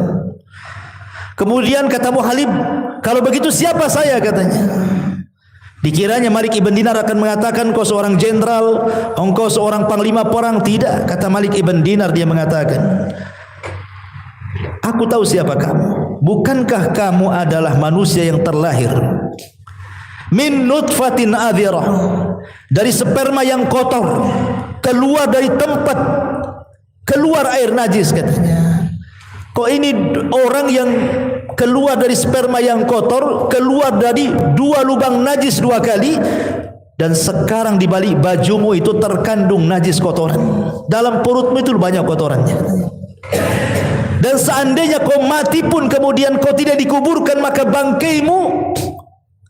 Kemudian kata Muhallib, kalau begitu siapa saya, katanya. Dikiranya Malik ibn Dinar akan mengatakan, kau seorang jenderal, engkau seorang panglima perang. Tidak, kata Malik ibn Dinar, dia mengatakan, aku tahu siapa kamu. Bukankah kamu adalah manusia yang terlahir min nutfatin adhirah, dari sperma yang kotor, keluar dari tempat keluar air najis, katanya. Kok ini orang yang keluar dari sperma yang kotor, keluar dari 2 lubang najis 2 kali, dan sekarang di balik bajumu itu terkandung najis kotoran. Dalam perutmu itu banyak kotorannya. Dan seandainya kau mati pun kemudian kau tidak dikuburkan, maka bangkaimu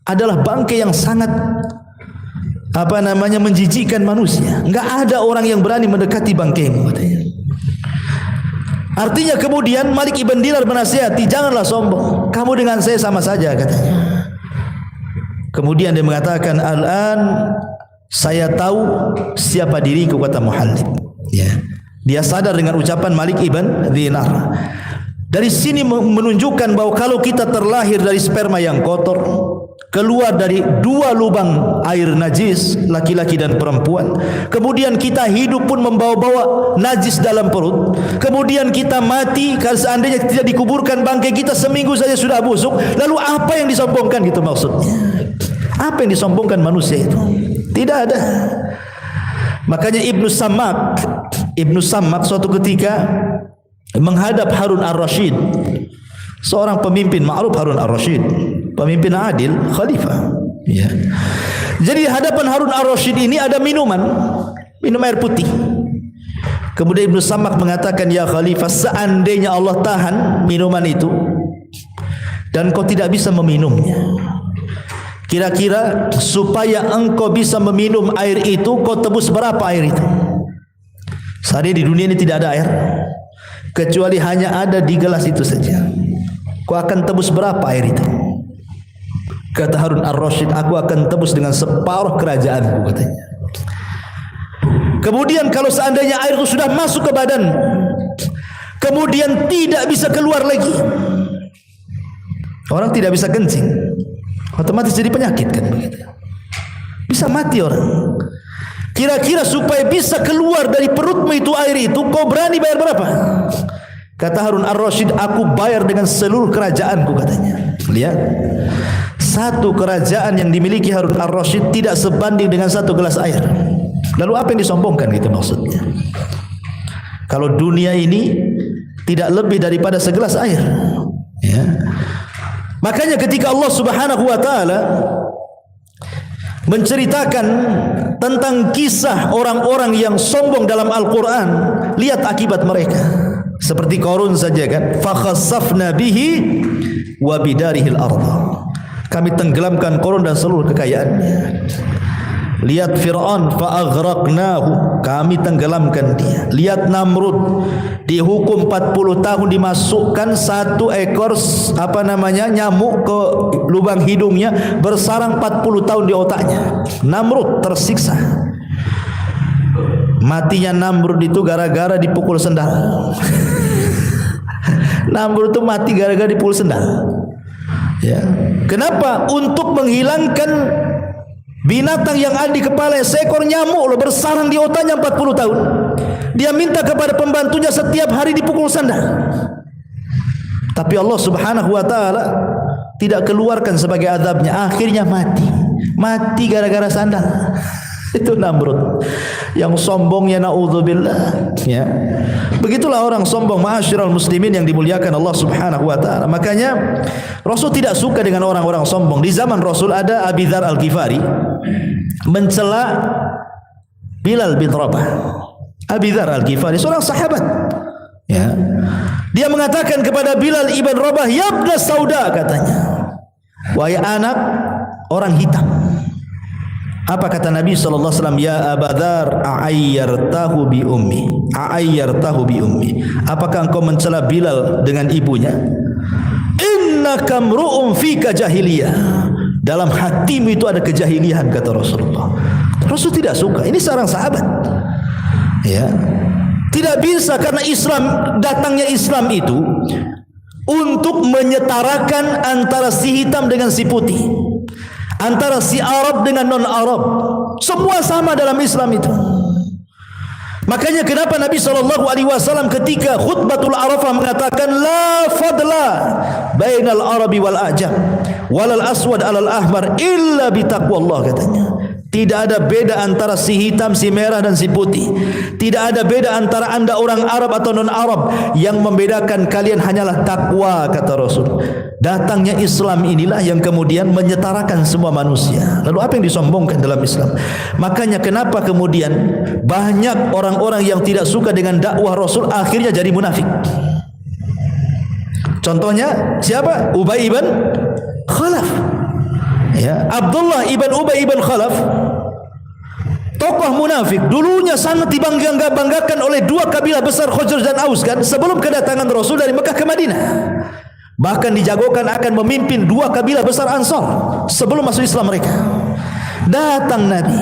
adalah bangkai yang sangat menjijikkan manusia. Enggak ada orang yang berani mendekati bangkaimu, katanya. Artinya kemudian Malik ibn Dinar menasihati, janganlah sombong, kamu dengan saya sama saja, katanya. Kemudian dia mengatakan, al-an saya tahu siapa diriku, kata Muhallib. Ya. Dia sadar dengan ucapan Malik ibn Dinar. Dari sini menunjukkan bahwa kalau kita terlahir dari sperma yang kotor, keluar dari dua lubang air najis, laki-laki dan perempuan, kemudian kita hidup pun membawa-bawa najis dalam perut, kemudian kita mati, kalau seandainya tidak dikuburkan bangkai kita seminggu saja sudah busuk, lalu apa yang disombongkan gitu maksudnya? Apa yang disombongkan manusia itu? Tidak ada. Makanya Ibnu Sammak suatu ketika menghadap Harun ar-Rasyid, seorang pemimpin ma'ruf. Harun ar-Rasyid pemimpin adil, khalifah, ya. Jadi di hadapan Harun ar-Rasyid ini ada minum air putih. Kemudian Ibnu Sammak mengatakan, ya khalifah, seandainya Allah tahan minuman itu dan kau tidak bisa meminumnya, kira-kira supaya engkau bisa meminum air itu, kau tebus berapa air itu? Saat ini di dunia ini tidak ada air kecuali hanya ada di gelas itu saja. Kau akan tebus berapa air itu? Kata Harun ar-Rasyid, aku akan tebus dengan separuh kerajaanku, katanya. Kemudian kalau seandainya air itu sudah masuk ke badan, kemudian tidak bisa keluar lagi, orang tidak bisa kencing, otomatis jadi penyakit, kan begitu. Bisa mati orang. Kira-kira supaya bisa keluar dari perutmu itu air itu, kau berani bayar berapa? Kata Harun ar-Rasyid, aku bayar dengan seluruh kerajaanku, katanya. Lihat, satu kerajaan yang dimiliki Harun ar-Rasyid tidak sebanding dengan satu gelas air. Lalu apa yang disombongkan gitu maksudnya? Kalau dunia ini tidak lebih daripada segelas air, ya. Makanya ketika Allah Subhanahu wa taala menceritakan tentang kisah orang-orang yang sombong dalam Al-Quran, lihat akibat mereka. Seperti Qarun saja, kan, fa khassafna bihi wa bidarihil ardh, kami tenggelamkan Qarun dan seluruh kekayaannya. Lihat Fir'aun, fa aghraqnahu, kami tenggelamkan dia. Lihat Namrud, dihukum 40 tahun, dimasukkan satu ekor nyamuk ke lubang hidungnya, bersarang 40 tahun di otaknya. Namrud tersiksa. Matinya Namrud itu gara-gara dipukul sendal. Namrud itu mati gara-gara dipukul sendal. Ya. Kenapa? Untuk menghilangkan binatang yang ada di kepala, seekor nyamuk loh, bersarang di otaknya 40 tahun. Dia minta kepada pembantunya setiap hari dipukul sandal. Tapi Allah Subhanahu wa taala tidak keluarkan sebagai azabnya, akhirnya mati. Mati gara-gara sandal. Itu Namrud yang sombongnya, naudzubillah, ya. Begitulah orang sombong, ma'asyiral muslimin yang dimuliakan Allah Subhanahu wa taala. Makanya Rasul tidak suka dengan orang-orang sombong. Di zaman Rasul ada Abi Dzar Al-Ghifari mencela Bilal bin Rabah. Abi Dzar Al-Ghifari seorang sahabat, ya. Dia mengatakan kepada Bilal ibn Rabah, ya ibn Sauda, katanya, wahai anak orang hitam. Apa kata Nabi SAW? Ya Aba Dzar, a'ayyartahu bi ummi, a'ayyartahu bi ummi. Apakah engkau mencela Bilal dengan ibunya? Innaka mru'un fika jahiliyah, dalam hatimu itu ada kejahilian, kata Rasulullah. Rasul tidak suka. Ini seorang sahabat, ya. Tidak bisa, karena Islam, datangnya Islam itu untuk menyetarakan antara si hitam dengan si putih, antara si Arab dengan non-Arab. Semua sama dalam Islam itu. Makanya kenapa Nabi SAW ketika khutbatul Arafah mengatakan la fadla bainal Arabi wal Ajam walal aswad alal ahmar illa bitaqwallah, katanya. Tidak ada beda antara si hitam, si merah dan si putih. Tidak ada beda antara anda orang Arab atau non-Arab. Yang membedakan kalian hanyalah takwa, kata Rasul. Datangnya Islam inilah yang kemudian menyetarakan semua manusia. Lalu apa yang disombongkan dalam Islam? Makanya kenapa kemudian banyak orang-orang yang tidak suka dengan dakwah Rasul akhirnya jadi munafik. Contohnya siapa? Ubay ibn Khalaf, ya. Abdullah ibn Ubay ibn Khalaf tokoh munafik dulunya sangat dibanggakan oleh dua kabilah besar Khazraj dan Aus kan, sebelum kedatangan Rasul dari Mekah ke Madinah. Bahkan dijagokan akan memimpin dua kabilah besar Ansar sebelum masuk Islam mereka. Datang Nabi,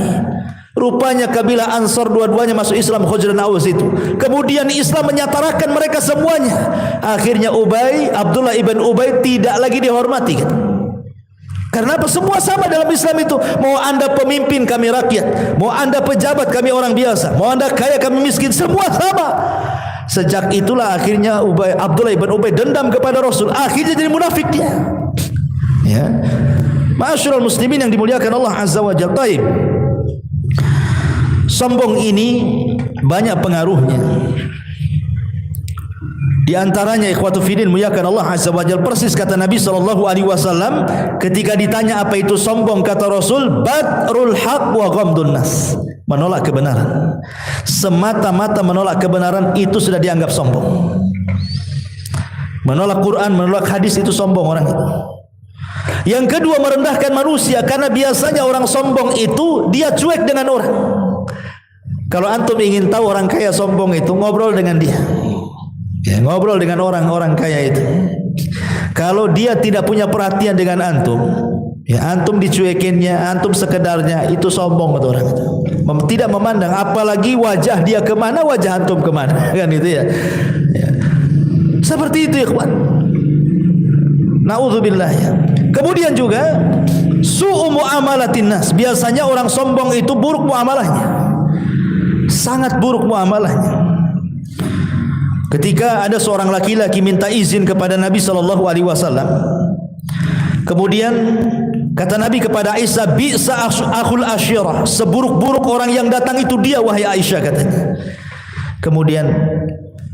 rupanya kabilah Ansar dua-duanya masuk Islam, Khazraj dan Aus itu. Kemudian Islam menyatarakan mereka semuanya. Akhirnya Abdullah ibn Ubay tidak lagi dihormati kan? Karena apa? Semua sama dalam Islam itu. Mau anda pemimpin, kami rakyat. Mau anda pejabat, kami orang biasa. Mau anda kaya, kami miskin. Semua sama. Sejak itulah akhirnya Abdullah ibn Ubay dendam kepada Rasul. Akhirnya jadi munafik dia. Ya, Ma'asyiral muslimin yang dimuliakan Allah Azza wa Jalla. Taib. Sombong ini banyak pengaruhnya. Di antaranya ikhwatu fillah muliakan Allah Azza wa Jalla, persis kata Nabi SAW ketika ditanya apa itu sombong, kata Rasul, batrul haq wa ghamdun nas, menolak kebenaran. Semata-mata menolak kebenaran itu sudah dianggap sombong. Menolak Quran, menolak hadis itu sombong orang itu. Yang kedua, merendahkan manusia, karena biasanya orang sombong itu dia cuek dengan orang. Kalau antum ingin tahu orang kaya sombong itu, ngobrol dengan dia. Ya, ngobrol dengan orang-orang kaya itu. Kalau dia tidak punya perhatian dengan antum, ya antum dicuekinnya, antum sekedarnya, itu sombong itu orang itu. Tidak memandang, apalagi wajah dia kemana, wajah antum kemana, kan itu ya. Ya. Seperti itu ikhwan. Na'udzubillah ya. Kemudian juga su'u muamalatin nas. Biasanya orang sombong itu buruk muamalahnya. Sangat buruk muamalahnya. Ketika ada seorang laki-laki minta izin kepada Nabi SAW, kemudian kata Nabi kepada Aisyah, bi'sa akhul asyirah, seburuk-buruk orang yang datang itu dia wahai Aisyah, katanya. Kemudian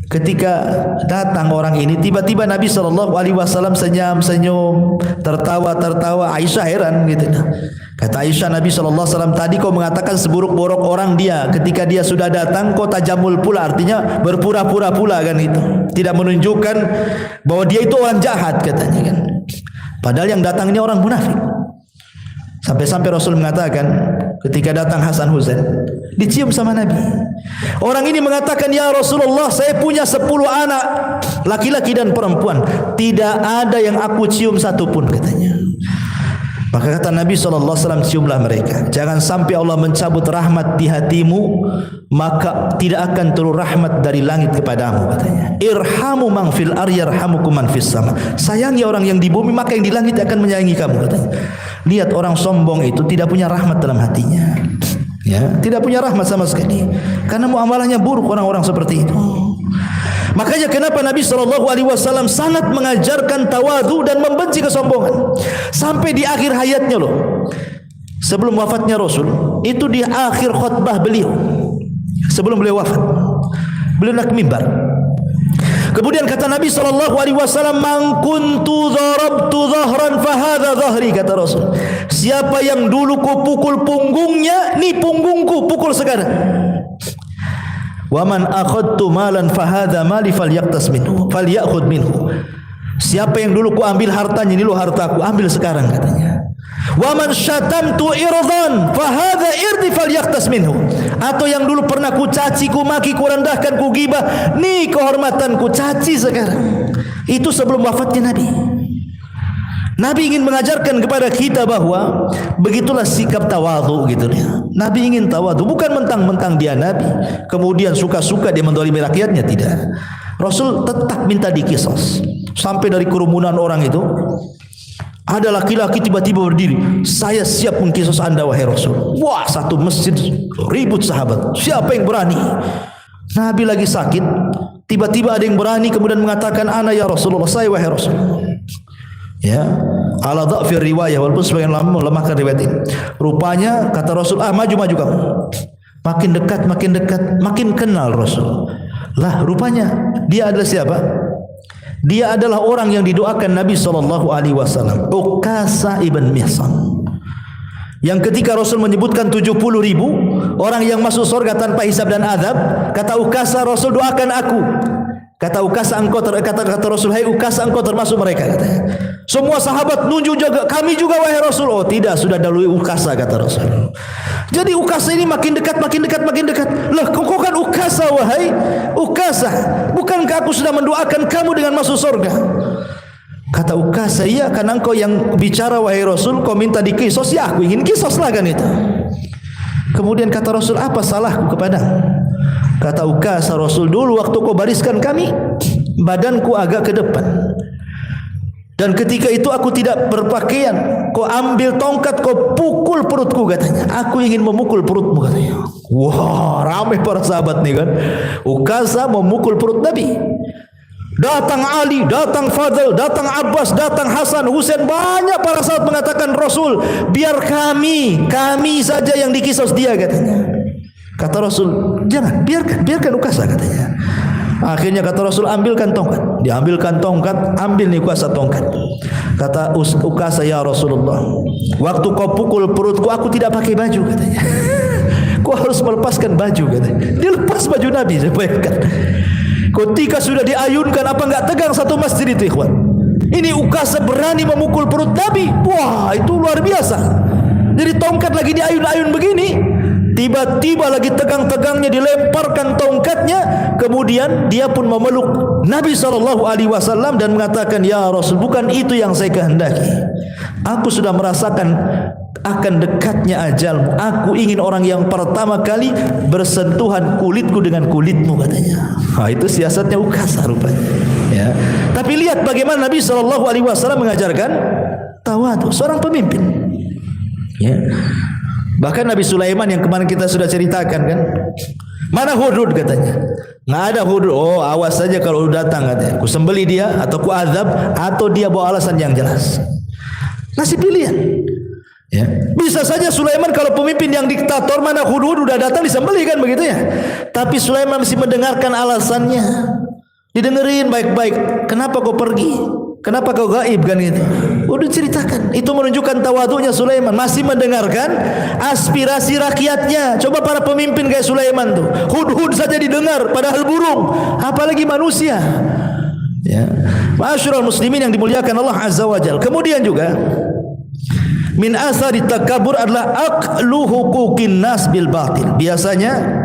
ketika datang orang ini, tiba-tiba Nabi SAW senyum-senyum, tertawa-tertawa. Aisyah heran gitu. Kata Aisyah, Nabi SAW, tadi kau mengatakan seburuk-buruk orang dia, ketika dia sudah datang kau tajamul pula, artinya berpura-pura pula kan itu. Tidak menunjukkan bahwa dia itu orang jahat katanya kan. Padahal yang datang ini orang munafik. Sampai-sampai Rasul mengatakan ketika datang Hasan Husain, dicium sama Nabi. Orang ini mengatakan, ya Rasulullah, saya punya 10 anak laki-laki dan perempuan, tidak ada yang aku cium satupun, katanya. Maka kata Nabi SAW, ciumlah mereka. Jangan sampai Allah mencabut rahmat di hatimu, maka tidak akan turun rahmat dari langit kepadamu, katanya. Irhamu man fil ardi yarhamukum man fis sama. Sayangi orang yang di bumi, maka yang di langit akan menyayangi kamu, katanya. Lihat orang sombong itu tidak punya rahmat dalam hatinya. Ya, tidak punya rahmat sama sekali. Karena muamalahnya buruk orang-orang seperti itu. Makanya kenapa Nabi SAW sangat mengajarkan tawadhu dan membenci kesombongan. Sampai di akhir hayatnya loh, sebelum wafatnya Rasul, itu di akhir khutbah beliau, sebelum beliau wafat, beliau naik mimbar. Kemudian kata Nabi SAW, man kuntu dharabtu dhahran fahadha dhahri, kata Rasul. Siapa yang dulu ku pukul punggungnya, ni punggungku, pukul sekarang. Wa man akhadtu malan fahadha mali falyaqtas minhu falyakhud minhu. Siapa yang dulu ku ambil hartanya, ini lo hartaku, ambil sekarang, katanya. Wa man syatamtu irdan fahadha irdi falyaqtas minhu. Atau yang dulu pernah ku caci, ku maki, ku rendahkan, ku gibah, ni kehormatanku, caci sekarang. Itu sebelum wafatnya Nabi. Nabi ingin mengajarkan kepada kita bahwa begitulah sikap tawadhu gitu dia. Nabi ingin tawadhu, bukan mentang-mentang dia Nabi kemudian suka-suka dia mendolimi rakyatnya, tidak. Rasul tetap minta dikisos. Sampai dari kerumunan orang itu ada laki-laki tiba-tiba berdiri, saya siap mengkisos anda wahai Rasul. Wah, satu masjid ribut sahabat, siapa yang berani? Nabi lagi sakit, tiba-tiba ada yang berani kemudian mengatakan, ana ya Rasulullah, saya wahai Rasul. Ya, ala dha'fir riwayah, walaupun sebagian ulama melemahkan riwayat ini. Rupanya kata Rasul, maju-maju kamu. Makin dekat, makin kenal Rasul. Lah, rupanya dia adalah siapa? Dia adalah orang yang didoakan Nabi SAW, Uqasa ibn Mihsan. Yang ketika Rasul menyebutkan 70.000 orang yang masuk surga tanpa hisab dan azab, kata Uqasa, Rasul doakan aku. Kata Ukasah, kata Rasul, hai Ukasah, engkau termasuk mereka, katanya. Semua sahabat nunjuk juga, kami juga wahai Rasul. Oh tidak, sudah dahului Ukasah, kata Rasul. Jadi Ukasah ini makin dekat. Lah kau kan Ukasah, wahai Ukasah, bukankah aku sudah mendoakan kamu dengan masuk surga? Kata Ukasah, iya, karena engkau yang bicara wahai Rasul, kau minta dikisos, ya aku ingin kisos lah kan itu. Kemudian kata Rasul, apa salahku kepadamu? Kata Ukasah, Rasul, dulu waktu kau bariskan kami, badanku agak ke depan, dan ketika itu aku tidak berpakaian, kau ambil tongkat, kau pukul perutku, katanya. Aku ingin memukul perutmu, katanya. Wah, ramai para sahabat nih kan. Ukasah memukul perut Nabi. Datang Ali, datang Fadl, datang Abbas, datang Hasan, Husain, banyak para sahabat mengatakan, Rasul, biar kami saja yang dikisos dia, katanya. Kata Rasul, jangan, biarkan Ukasah, katanya. Akhirnya kata Rasul, ambilkan tongkat. Diambilkan tongkat, ambil nih Ukasah tongkat. Kata Ukasah, ya Rasulullah, waktu kau pukul perutku, aku tidak pakai baju, katanya. Kau harus melepaskan baju, katanya. Dia lepas baju Nabi, saya bayangkan. Ketika sudah diayunkan, apa enggak tegang satu masjid itu, ikhwan? Ini Ukasah berani memukul perut Nabi. Wah, itu luar biasa. Jadi tongkat lagi diayun-ayun begini, tiba-tiba lagi tegang-tegangnya dilemparkan tongkatnya. Kemudian dia pun memeluk Nabi SAW dan mengatakan, ya Rasul, bukan itu yang saya kehendaki. Aku sudah merasakan akan dekatnya ajalmu. Aku ingin orang yang pertama kali bersentuhan kulitku dengan kulitmu, katanya. Itu siasatnya Ukasah rupanya, ya. Tapi lihat bagaimana Nabi SAW mengajarkan tawadhu, seorang pemimpin, ya. Bahkan Nabi Sulaiman yang kemarin kita sudah ceritakan kan, mana Hudhud, katanya. Nggak ada Hudhud. Oh, awas saja kalau datang, katanya. Ku sembeli dia, atau ku azab, atau dia bawa alasan yang jelas. Ngasih pilihan, ya. Bisa saja Sulaiman kalau pemimpin yang diktator, mana Hudhud udah datang disembeli kan, begitu ya. Tapi Sulaiman mesti mendengarkan alasannya, didengerin baik-baik. Kenapa kau pergi? Kenapa kau gaib, kan gitu. Udah ceritakan. Itu menunjukkan tawadhunya Sulaiman, masih mendengarkan aspirasi rakyatnya. Coba para pemimpin kayak Sulaiman tuh, Hudhud saja didengar, padahal burung, apalagi manusia, ya. Ma'asyiral muslimin yang dimuliakan Allah Azza wa Jalla. Kemudian juga min athari takabbur adalah aqlu huquqin nas bil batil. Biasanya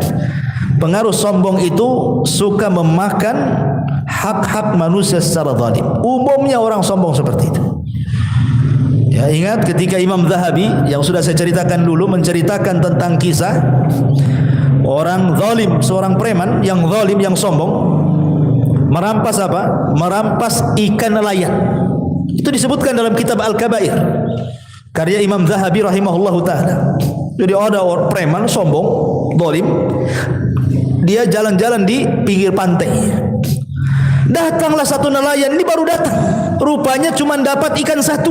pengaruh sombong itu suka memakan hak-hak manusia secara zalim. Umumnya orang sombong seperti itu. Ya, ingat ketika Imam Zahabi yang sudah saya ceritakan dulu menceritakan tentang kisah orang zalim, seorang preman yang zalim, yang sombong, merampas apa? Merampas ikan nelayan. Itu disebutkan dalam kitab Al-Kabair karya Imam Zahabi rahimahullahu taala. Jadi ada orang preman sombong, zalim, dia jalan-jalan di pinggir pantai. Datanglah satu nelayan, ini baru datang, rupanya cuma dapat ikan satu.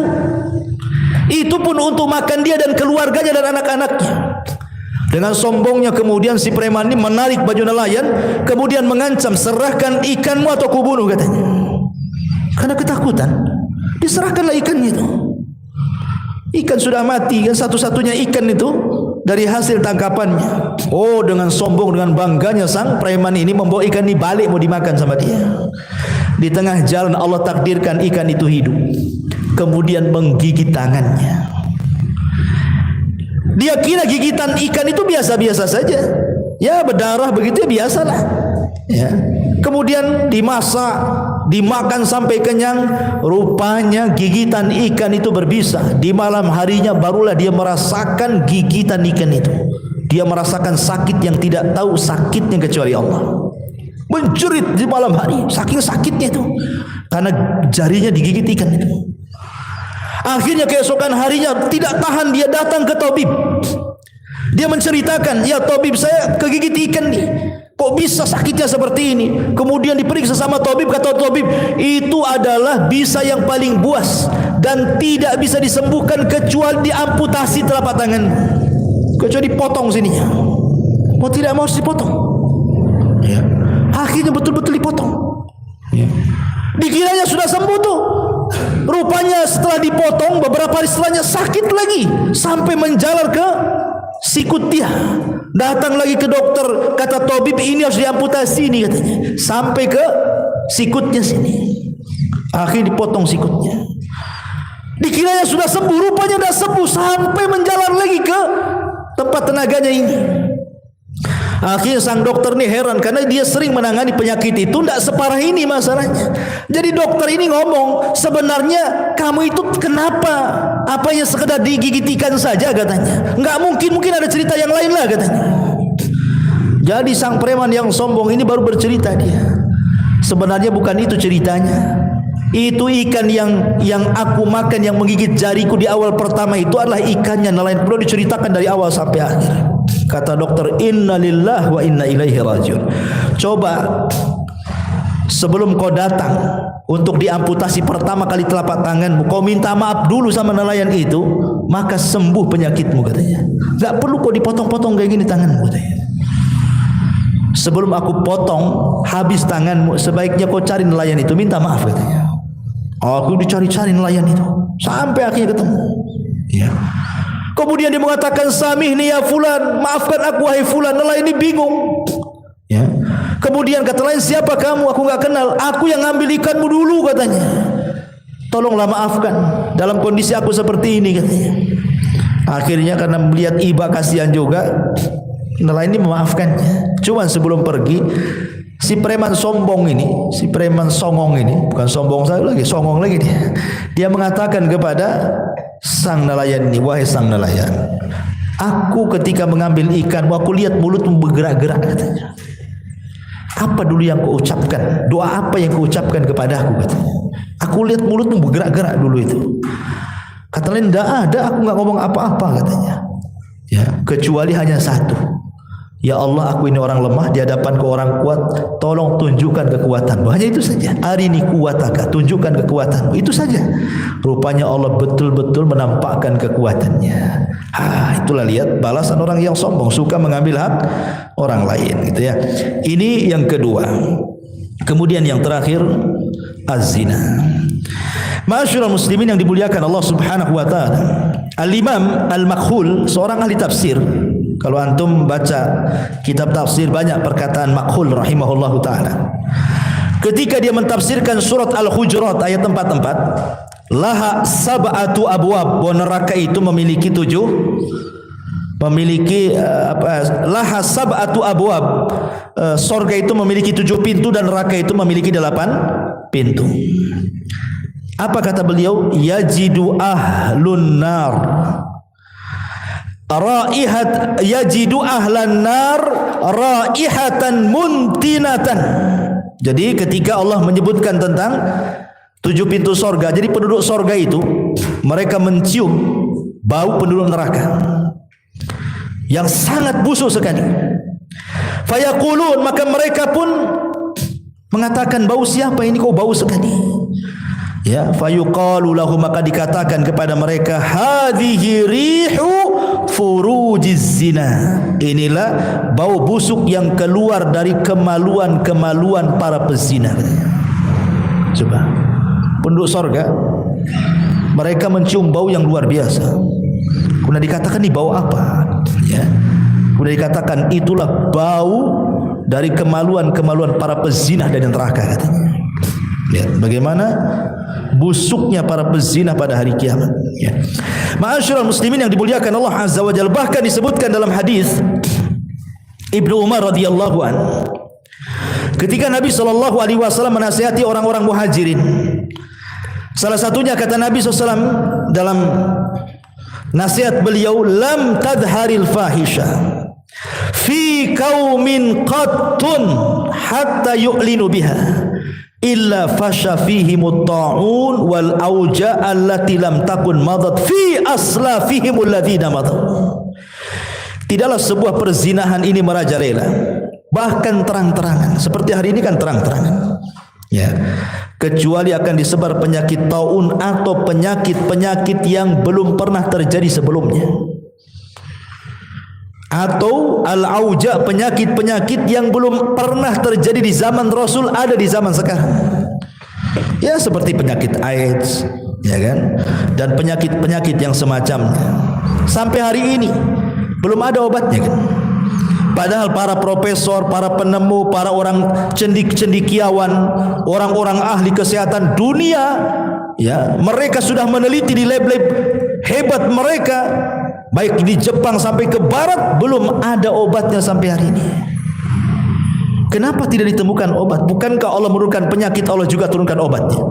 Itu pun untuk makan dia dan keluarganya dan anak-anaknya. Dengan sombongnya kemudian si preman ini menarik baju nelayan, kemudian mengancam, serahkan ikanmu atau kubunuh, katanya. Karena ketakutan, diserahkanlah ikannya itu. Ikan sudah mati, kan satu-satunya ikan itu dari hasil tangkapannya. Oh, dengan sombong, dengan bangganya sang preman ini membawa ikan ini balik mau dimakan sama dia. Di tengah jalan Allah takdirkan ikan itu hidup, kemudian menggigit tangannya. Dia kira gigitan ikan itu biasa-biasa saja, ya berdarah begitu ya biasalah, ya. Kemudian dimasak, dimakan sampai kenyang. Rupanya gigitan ikan itu berbisa. Di malam harinya barulah dia merasakan gigitan ikan itu. Dia merasakan sakit yang tidak tahu sakitnya kecuali Allah. Menjerit di malam hari, saking sakitnya itu, karena jarinya digigit ikan itu. Akhirnya keesokan harinya tidak tahan, dia datang ke tabib. Dia menceritakan, ya tabib, saya kegigit ikan nih. Kok bisa sakitnya seperti ini? Kemudian diperiksa sama tabib, kata tabib, itu adalah bisa yang paling buas dan tidak bisa disembuhkan kecuali diamputasi telapak tangan, kecuali dipotong sininya. Mau tidak mau harus dipotong, ya. Akhirnya betul-betul dipotong, ya. Dikiranya sudah sembuh tuh. Rupanya setelah dipotong beberapa hari setelahnya sakit lagi sampai menjalar ke sikut dia. Datang lagi ke dokter, kata tabib ini harus diamputasi ini, katanya, sampai ke sikutnya sini. Akhirnya dipotong sikutnya. Dikiranya sudah sembuh, rupanya tidak sembuh, sampai menjalar lagi ke tempat tenaganya ini. Akhirnya sang dokter ini heran karena dia sering menangani penyakit itu, tidak separah ini masalahnya. Jadi dokter ini ngomong, sebenarnya kamu itu kenapa? Apa yang sekedar digigit ikan saja katanya? Enggak mungkin, mungkin ada cerita yang lain lah katanya. Jadi sang preman yang sombong ini baru bercerita dia. Sebenarnya bukan itu ceritanya. Itu ikan yang aku makan yang menggigit jariku di awal pertama itu adalah ikannya nelayan. Perlu diceritakan dari awal sampai akhir. Kata dokter, inna lillahi wa inna ilaihi rajiun. Coba sebelum kau datang untuk diamputasi pertama kali telapak tanganmu, kau minta maaf dulu sama nelayan itu, maka sembuh penyakitmu katanya. Gak perlu kau dipotong-potong kayak gini tanganmu katanya. Sebelum aku potong habis tanganmu, sebaiknya kau cari nelayan itu, minta maaf katanya. Aku dicari-cari nelayan itu sampai akhirnya ketemu. Ya. Kemudian dia mengatakan, samihni ya fulan, maafkan aku wahai fulan. Nelayan ini bingung. Ya. Kemudian kata lain, siapa kamu? Aku enggak kenal. Aku yang ngambil ikanmu dulu katanya. Tolonglah maafkan dalam kondisi aku seperti ini katanya. Akhirnya karena melihat iba kasihan juga, nelayan ini memaafkannya. Cuman sebelum pergi, si preman sombong ini, si preman songong ini, bukan sombong saya lagi, songong lagi dia. Dia mengatakan kepada sang nelayan ini, wahai sang nelayan, aku ketika mengambil ikanmu, aku lihat mulutmu bergerak-gerak katanya. Apa dulu yang kau ucapkan? Doa apa yang kau ucapkan kepada aku katanya? Aku lihat mulutmu bergerak-gerak dulu itu. Kata lain, tidak ada, aku nggak ngomong apa-apa katanya. Ya, kecuali hanya satu. Ya Allah, aku ini orang lemah di hadapan ke orang kuat, tolong tunjukkan kekuatanmu. Hanya itu saja. Arini kuwataka, tunjukkan kekuatanmu. Itu saja. Rupanya Allah betul-betul menampakkan kekuatannya. Itulah lihat balasan orang yang sombong, suka mengambil hak orang lain gitu ya. Ini yang kedua. Kemudian yang terakhir, az-zina. Ma'asyiral muslimin yang dimuliakan Allah Subhanahu wa taala. Al-Imam Al-Makhul, seorang ahli tafsir. Kalau antum baca kitab tafsir, banyak perkataan Makhul rahimahullahu taala. Ketika dia mentafsirkan surat Al-Hujurat ayat 4, laha sab'atu abwab, bahwa neraka itu memiliki laha sab'atu abwab, surga itu memiliki 7 pintu dan neraka itu memiliki 8 pintu. Apa kata beliau? Yajidu ahlun nar raihat, yajidu ahlan nar raihatan muntinatan. Jadi ketika Allah menyebutkan tentang 7 pintu sorga, jadi penduduk sorga itu mereka mencium bau penduduk neraka yang sangat busuk sekali. Fayaqulun, maka mereka pun mengatakan, bau siapa ini kok bau sekali? Ya, fayuqalu lahu, maka dikatakan kepada mereka, hadhihi rihu furujiz zina. Inilah bau busuk yang keluar dari kemaluan-kemaluan para pezina. Coba, penduduk sorga mereka mencium bau yang luar biasa. Kemudian dikatakan ini bau apa? Ya. Kemudian dikatakan itulah bau dari kemaluan-kemaluan para pezina dari neraka katanya. Lihat bagaimana busuknya para pezina pada hari kiamat. Ya. Ma'asyiral muslimin yang dimuliakan Allah Azza wa Jalla, bahkan disebutkan dalam hadis Ibnu Umar radhiyallahu anhu, ketika Nabi sallallahu alaihi wasallam menasihati orang-orang muhajirin, salah satunya kata Nabi SAW dalam nasihat beliau, lam tadharil fahisha fi qaumin qattun hatta yu'linu biha illa fasha fihimut ta'un wal auja allati lam takun madat fi aslafihimul ladzina madat. Tidaklah sebuah perzinahan ini merajalela, bahkan terang-terangan, seperti hari ini kan terang-terangan, ya, kecuali akan disebar penyakit taun atau penyakit-penyakit yang belum pernah terjadi sebelumnya, atau al-auja, penyakit-penyakit yang belum pernah terjadi di zaman Rasul ada di zaman sekarang. Ya, seperti penyakit AIDS, ya kan? Dan penyakit-penyakit yang semacamnya. Sampai hari ini belum ada obatnya kan? Padahal para profesor, para penemu, para orang cendikiawan, orang-orang ahli kesehatan dunia, ya, mereka sudah meneliti di lab-lab hebat mereka, baik di Jepang sampai ke barat, belum ada obatnya sampai hari ini. Kenapa tidak ditemukan obat? Bukankah Allah menurunkan penyakit, Allah juga turunkan obatnya?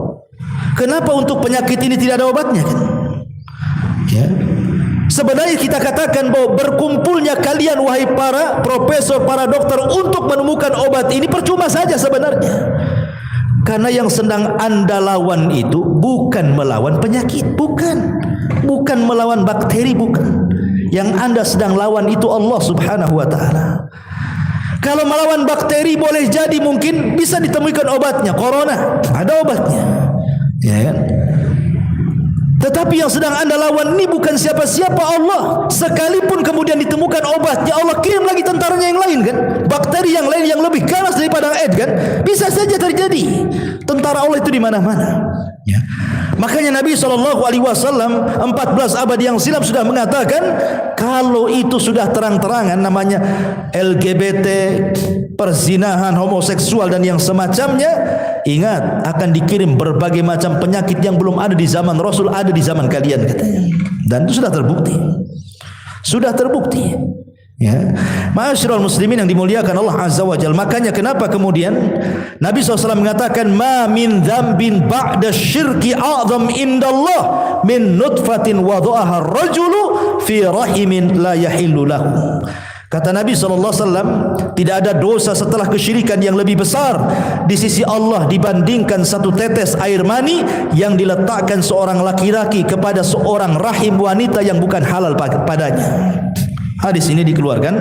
Kenapa untuk penyakit ini tidak ada obatnya? Ya. Sebenarnya kita katakan bahwa berkumpulnya kalian wahai para profesor, para dokter untuk menemukan obat ini percuma saja sebenarnya. Karena yang sedang Anda lawan itu bukan melawan penyakit, bukan melawan bakteri, bukan. Yang Anda sedang lawan itu Allah Subhanahu wa taala. Kalau melawan bakteri boleh jadi mungkin bisa ditemukan obatnya, corona, ada obatnya. Ya kan? Tetapi yang sedang Anda lawan ini bukan siapa-siapa, Allah. Sekalipun kemudian ditemukan obatnya, Allah kirim lagi tentaranya yang lain kan, bakteri yang lain yang lebih ganas daripada AIDS kan, bisa saja terjadi. Tentara Allah itu di mana-mana. Ya. Makanya Nabi SAW 14 abad yang silam sudah mengatakan, kalau itu sudah terang-terangan namanya LGBT, perzinahan, homoseksual dan yang semacamnya, ingat akan dikirim berbagai macam penyakit yang belum ada di zaman Rasul, ada di zaman kalian katanya. Dan itu sudah terbukti. Sudah terbukti. Ya. Ma'asyiral muslimin yang dimuliakan Allah Azza wa Jalla. Makanya kenapa kemudian Nabi SAW mengatakan ma min dzambin ba'da syirki a'zam indallah min nutfatin wada'aha ar-rajulu fi rahimin la yahillu lahu. Kata Nabi SAW, tidak ada dosa setelah kesyirikan yang lebih besar di sisi Allah dibandingkan satu tetes air mani yang diletakkan seorang laki-laki kepada seorang rahim wanita yang bukan halal padanya. Hadis ini dikeluarkan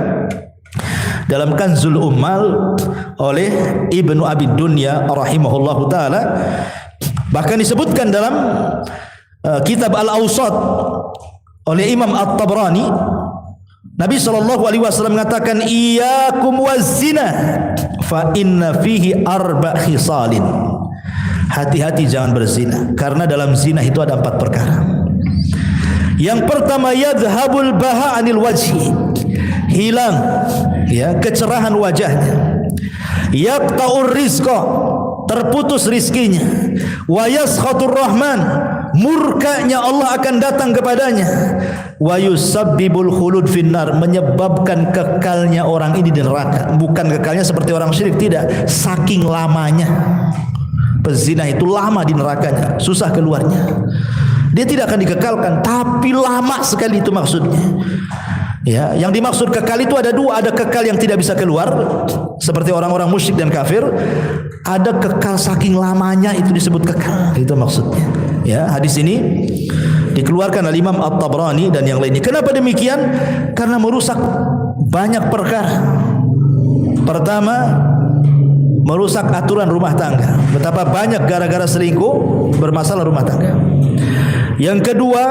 dalam Kanzul Ummal oleh Ibnu Abi Dunya rahimahullahu taala. Bahkan disebutkan dalam kitab Al-Awsat oleh Imam At-Tabrani, Nabi SAW mengatakan, iyyakum waz-zina fa inna fihi arba' khisalin. Hati-hati jangan berzina, karena dalam zina itu ada 4 perkara. Yang pertama, yadhhabul baha 'anil wajhi, hilang ya kecerahan wajahnya. Yaqta'ur rizqa, terputus rizkinya. Wa yaskhatur rahman, murkanya Allah akan datang kepadanya. Wa yusabbibul khulud finnar, menyebabkan kekalnya orang ini di neraka. Bukan kekalnya seperti orang syirik, tidak, saking lamanya. Pezina itu lama di nerakanya, susah keluarnya. Dia tidak akan dikekalkan, tapi lama sekali itu maksudnya. Ya, yang dimaksud kekal itu ada 2, ada kekal yang tidak bisa keluar seperti orang-orang musyrik dan kafir, ada kekal saking lamanya itu disebut kekal, itu maksudnya. Ya, hadis ini dikeluarkan oleh Imam At-Tabrani dan yang lainnya. Kenapa demikian? Karena merusak banyak perkara. Pertama, merusak aturan rumah tangga. Betapa banyak gara-gara selingkuh bermasalah rumah tangga. Yang kedua,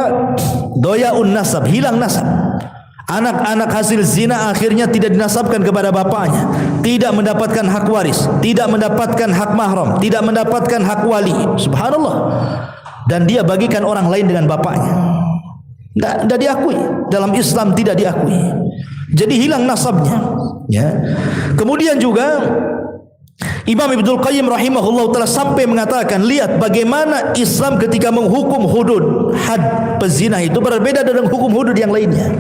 doyaun nasab, hilang nasab. Anak-anak hasil zina akhirnya tidak dinasabkan kepada bapaknya, tidak mendapatkan hak waris, tidak mendapatkan hak mahram, tidak mendapatkan hak wali. Subhanallah. Dan dia bagikan orang lain dengan bapaknya. Tidak diakui. Dalam Islam tidak diakui. Jadi hilang nasabnya. Ya. Kemudian juga Imam Ibnul Qayyim rahimahullah ta'ala sampai mengatakan, lihat bagaimana Islam ketika menghukum hudud, had pezina itu berbeda dengan hukum hudud yang lainnya.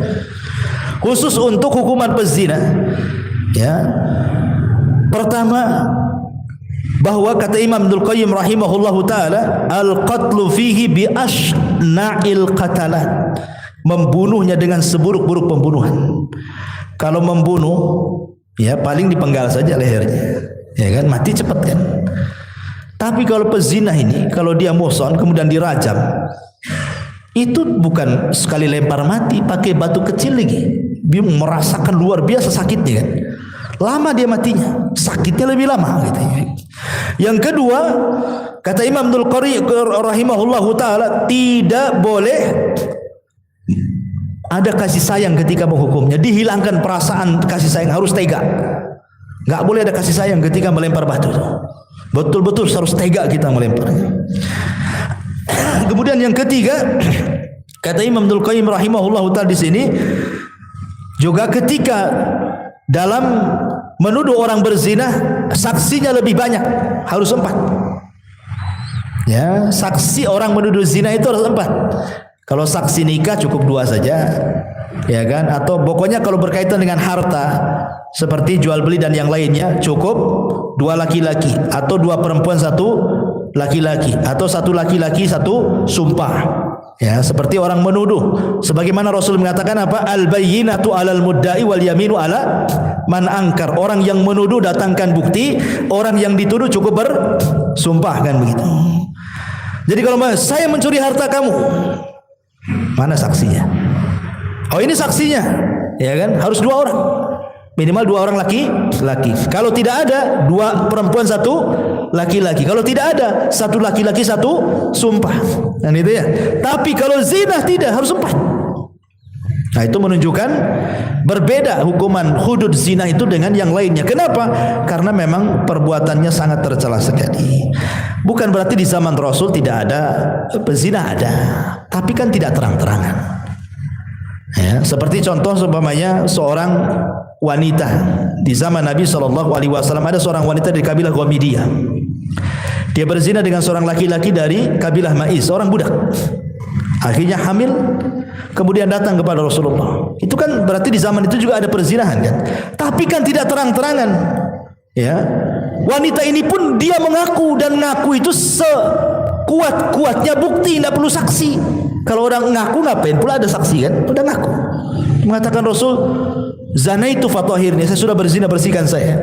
Khusus untuk hukuman pezina, ya. Pertama, bahwa kata Imam Ibnul Qayyim rahimahullah ta'ala, al-qatlu fihi bi ashna'il qatalat, membunuhnya dengan seburuk-buruk pembunuhan. Kalau membunuh, ya paling dipenggal saja lehernya. Ya kan, mati cepat kan. Tapi kalau pezina ini, kalau dia muhsan kemudian dirajam, itu bukan sekali lempar mati, pakai batu kecil lagi. Dia merasakan luar biasa sakitnya kan. Lama dia matinya, sakitnya lebih lama gitu. Yang kedua, kata Imam Ibnul Qayyim rahimahullahu taala, tidak boleh ada kasih sayang ketika menghukumnya. Dihilangkan perasaan kasih sayang, harus tega. Enggak boleh ada kasih sayang ketika melempar batu. Betul-betul harus tega kita melemparnya. Kemudian yang ketiga, kata Imam Ibnul Qayyim rahimahullahu taala di sini, juga ketika dalam menuduh orang berzina, saksinya lebih banyak, harus 4. Ya, saksi orang menuduh zina itu harus 4. Kalau saksi nikah cukup 2 saja, ya kan? Atau pokoknya kalau berkaitan dengan harta seperti jual beli dan yang lainnya cukup 2 laki-laki, atau 2 perempuan 1 laki-laki, atau 1 laki-laki 1 sumpah. Ya, seperti orang menuduh. Sebagaimana Rasul mengatakan apa? Al-bayyinatu 'alal mudda'i wal yaminu 'ala man angkar. Orang yang menuduh datangkan bukti, orang yang dituduh cukup bersumpah, kan begitu. Jadi kalau saya mencuri harta kamu, mana saksinya? Oh, ini saksinya, ya kan? Harus 2 orang, minimal 2 orang laki-laki. Kalau tidak ada, 2 perempuan 1 laki-laki. Kalau tidak ada, 1 laki-laki 1 sumpah, dan itu ya. Tapi kalau zina tidak, harus 4. Nah, itu menunjukkan berbeda hukuman hudud zina itu dengan yang lainnya. Kenapa? Karena memang perbuatannya sangat tercela sekali. Bukan berarti di zaman Rasul tidak ada pezina, ada, tapi kan tidak terang-terangan. Ya, seperti contoh seumpamanya seorang wanita di zaman Nabi SAW, ada seorang wanita dari kabilah Ghamidiyah. Dia berzina dengan seorang laki-laki dari kabilah Ma'iz, seorang budak. Akhirnya hamil, kemudian datang kepada Rasulullah. Itu kan berarti di zaman itu juga ada perzinahan, kan? Tapi kan tidak terang-terangan. Ya, wanita ini pun dia mengaku, dan ngaku itu sekuat-kuatnya bukti, tidak perlu saksi. Kalau orang ngaku ngapain pula ada saksi, kan? Udah ngaku. Mengatakan Rasul, zanaitu fatahirni, saya sudah berzina, bersihkan saya.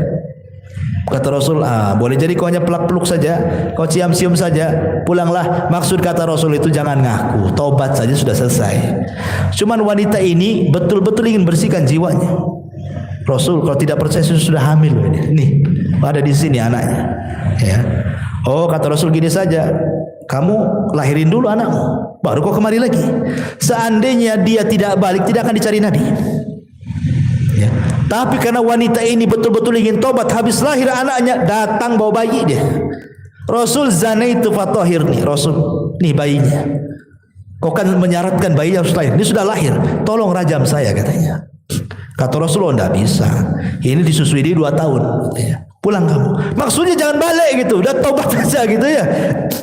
Kata Rasul, boleh jadi kau hanya pelak-peluk saja, kau cium-cium saja, pulanglah. Maksud kata Rasul itu jangan ngaku, taubat saja sudah selesai. Cuman wanita ini betul-betul ingin bersihkan jiwanya. Rasul, kalau tidak percaya sudah hamil, nih ada di sini anaknya. Ya. Oh, kata Rasul gini saja, kamu lahirin dulu anakmu, baru kau kemari lagi. Seandainya dia tidak balik, tidak akan dicari Nabi. Ya. Tapi karena wanita ini betul-betul ingin tobat, habis lahir anaknya, datang bawa bayi dia. Rasul, zanaitu fatahirni. Rasul, nih bayinya. Kau kan menyaratkan bayinya harus lahir. Ini sudah lahir, tolong rajam saya, katanya. Kata Rasulullah, tidak bisa. Ini disusui di 2 tahun. Ya. Pulang kamu. Maksudnya jangan balik gitu, udah tobat saja gitu ya.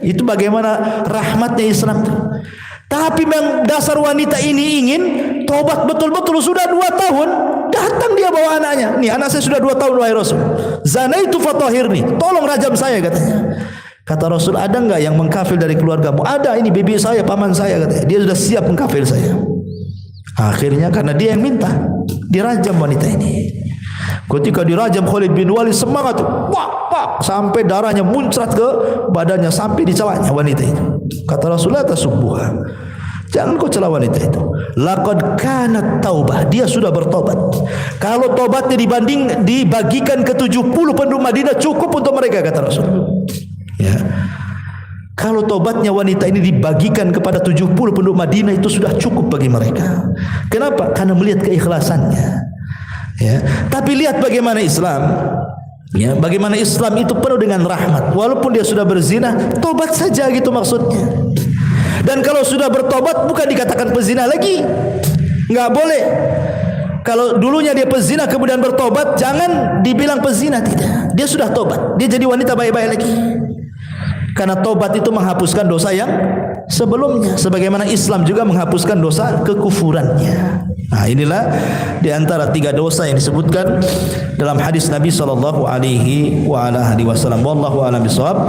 Itu bagaimana rahmatnya Islam. Tapi memang dasar wanita ini ingin tobat betul-betul, sudah 2 tahun. Datang dia bawa anaknya. Nih anak saya sudah 2 tahun, wahai Rasul. Zanaitu fatahirni, tolong rajam saya, katanya. Kata Rasul, ada enggak yang mengkafir dari keluargamu? Ada, ini bibi saya, paman saya, katanya. Dia sudah siap mengkafir saya. Akhirnya karena dia yang minta, dirajam wanita ini. Ketika dirajam, Khalid bin Walid semangat, wah, sampai darahnya muncrat ke badannya, sampai di celaknya wanita itu. Kata Rasulullah, tasubbuha, jangan kau cela wanita itu. Laqad kanat taubah, dia sudah bertobat. Kalau tobatnya dibagikan ke 70 penduduk Madinah cukup untuk mereka, kata Rasul. Ya. Kalau tobatnya wanita ini dibagikan kepada 70 penduduk Madinah, itu sudah cukup bagi mereka. Kenapa? Karena melihat keikhlasannya. Ya. Tapi lihat bagaimana Islam. Ya, bagaimana Islam itu penuh dengan rahmat. Walaupun dia sudah berzina, tobat saja gitu maksudnya. Dan kalau sudah bertobat bukan dikatakan pezina lagi. Enggak boleh. Kalau dulunya dia pezina kemudian bertobat, jangan dibilang pezina, tidak. Dia sudah tobat. Dia jadi wanita baik-baik lagi. Karena tobat itu menghapuskan dosa yang sebelumnya, sebagaimana Islam juga menghapuskan dosa kekufurannya. Nah, inilah di antara 3 dosa yang disebutkan dalam hadis Nabi sallallahu alaihi wasallam. Wallahu a'lam bishawab.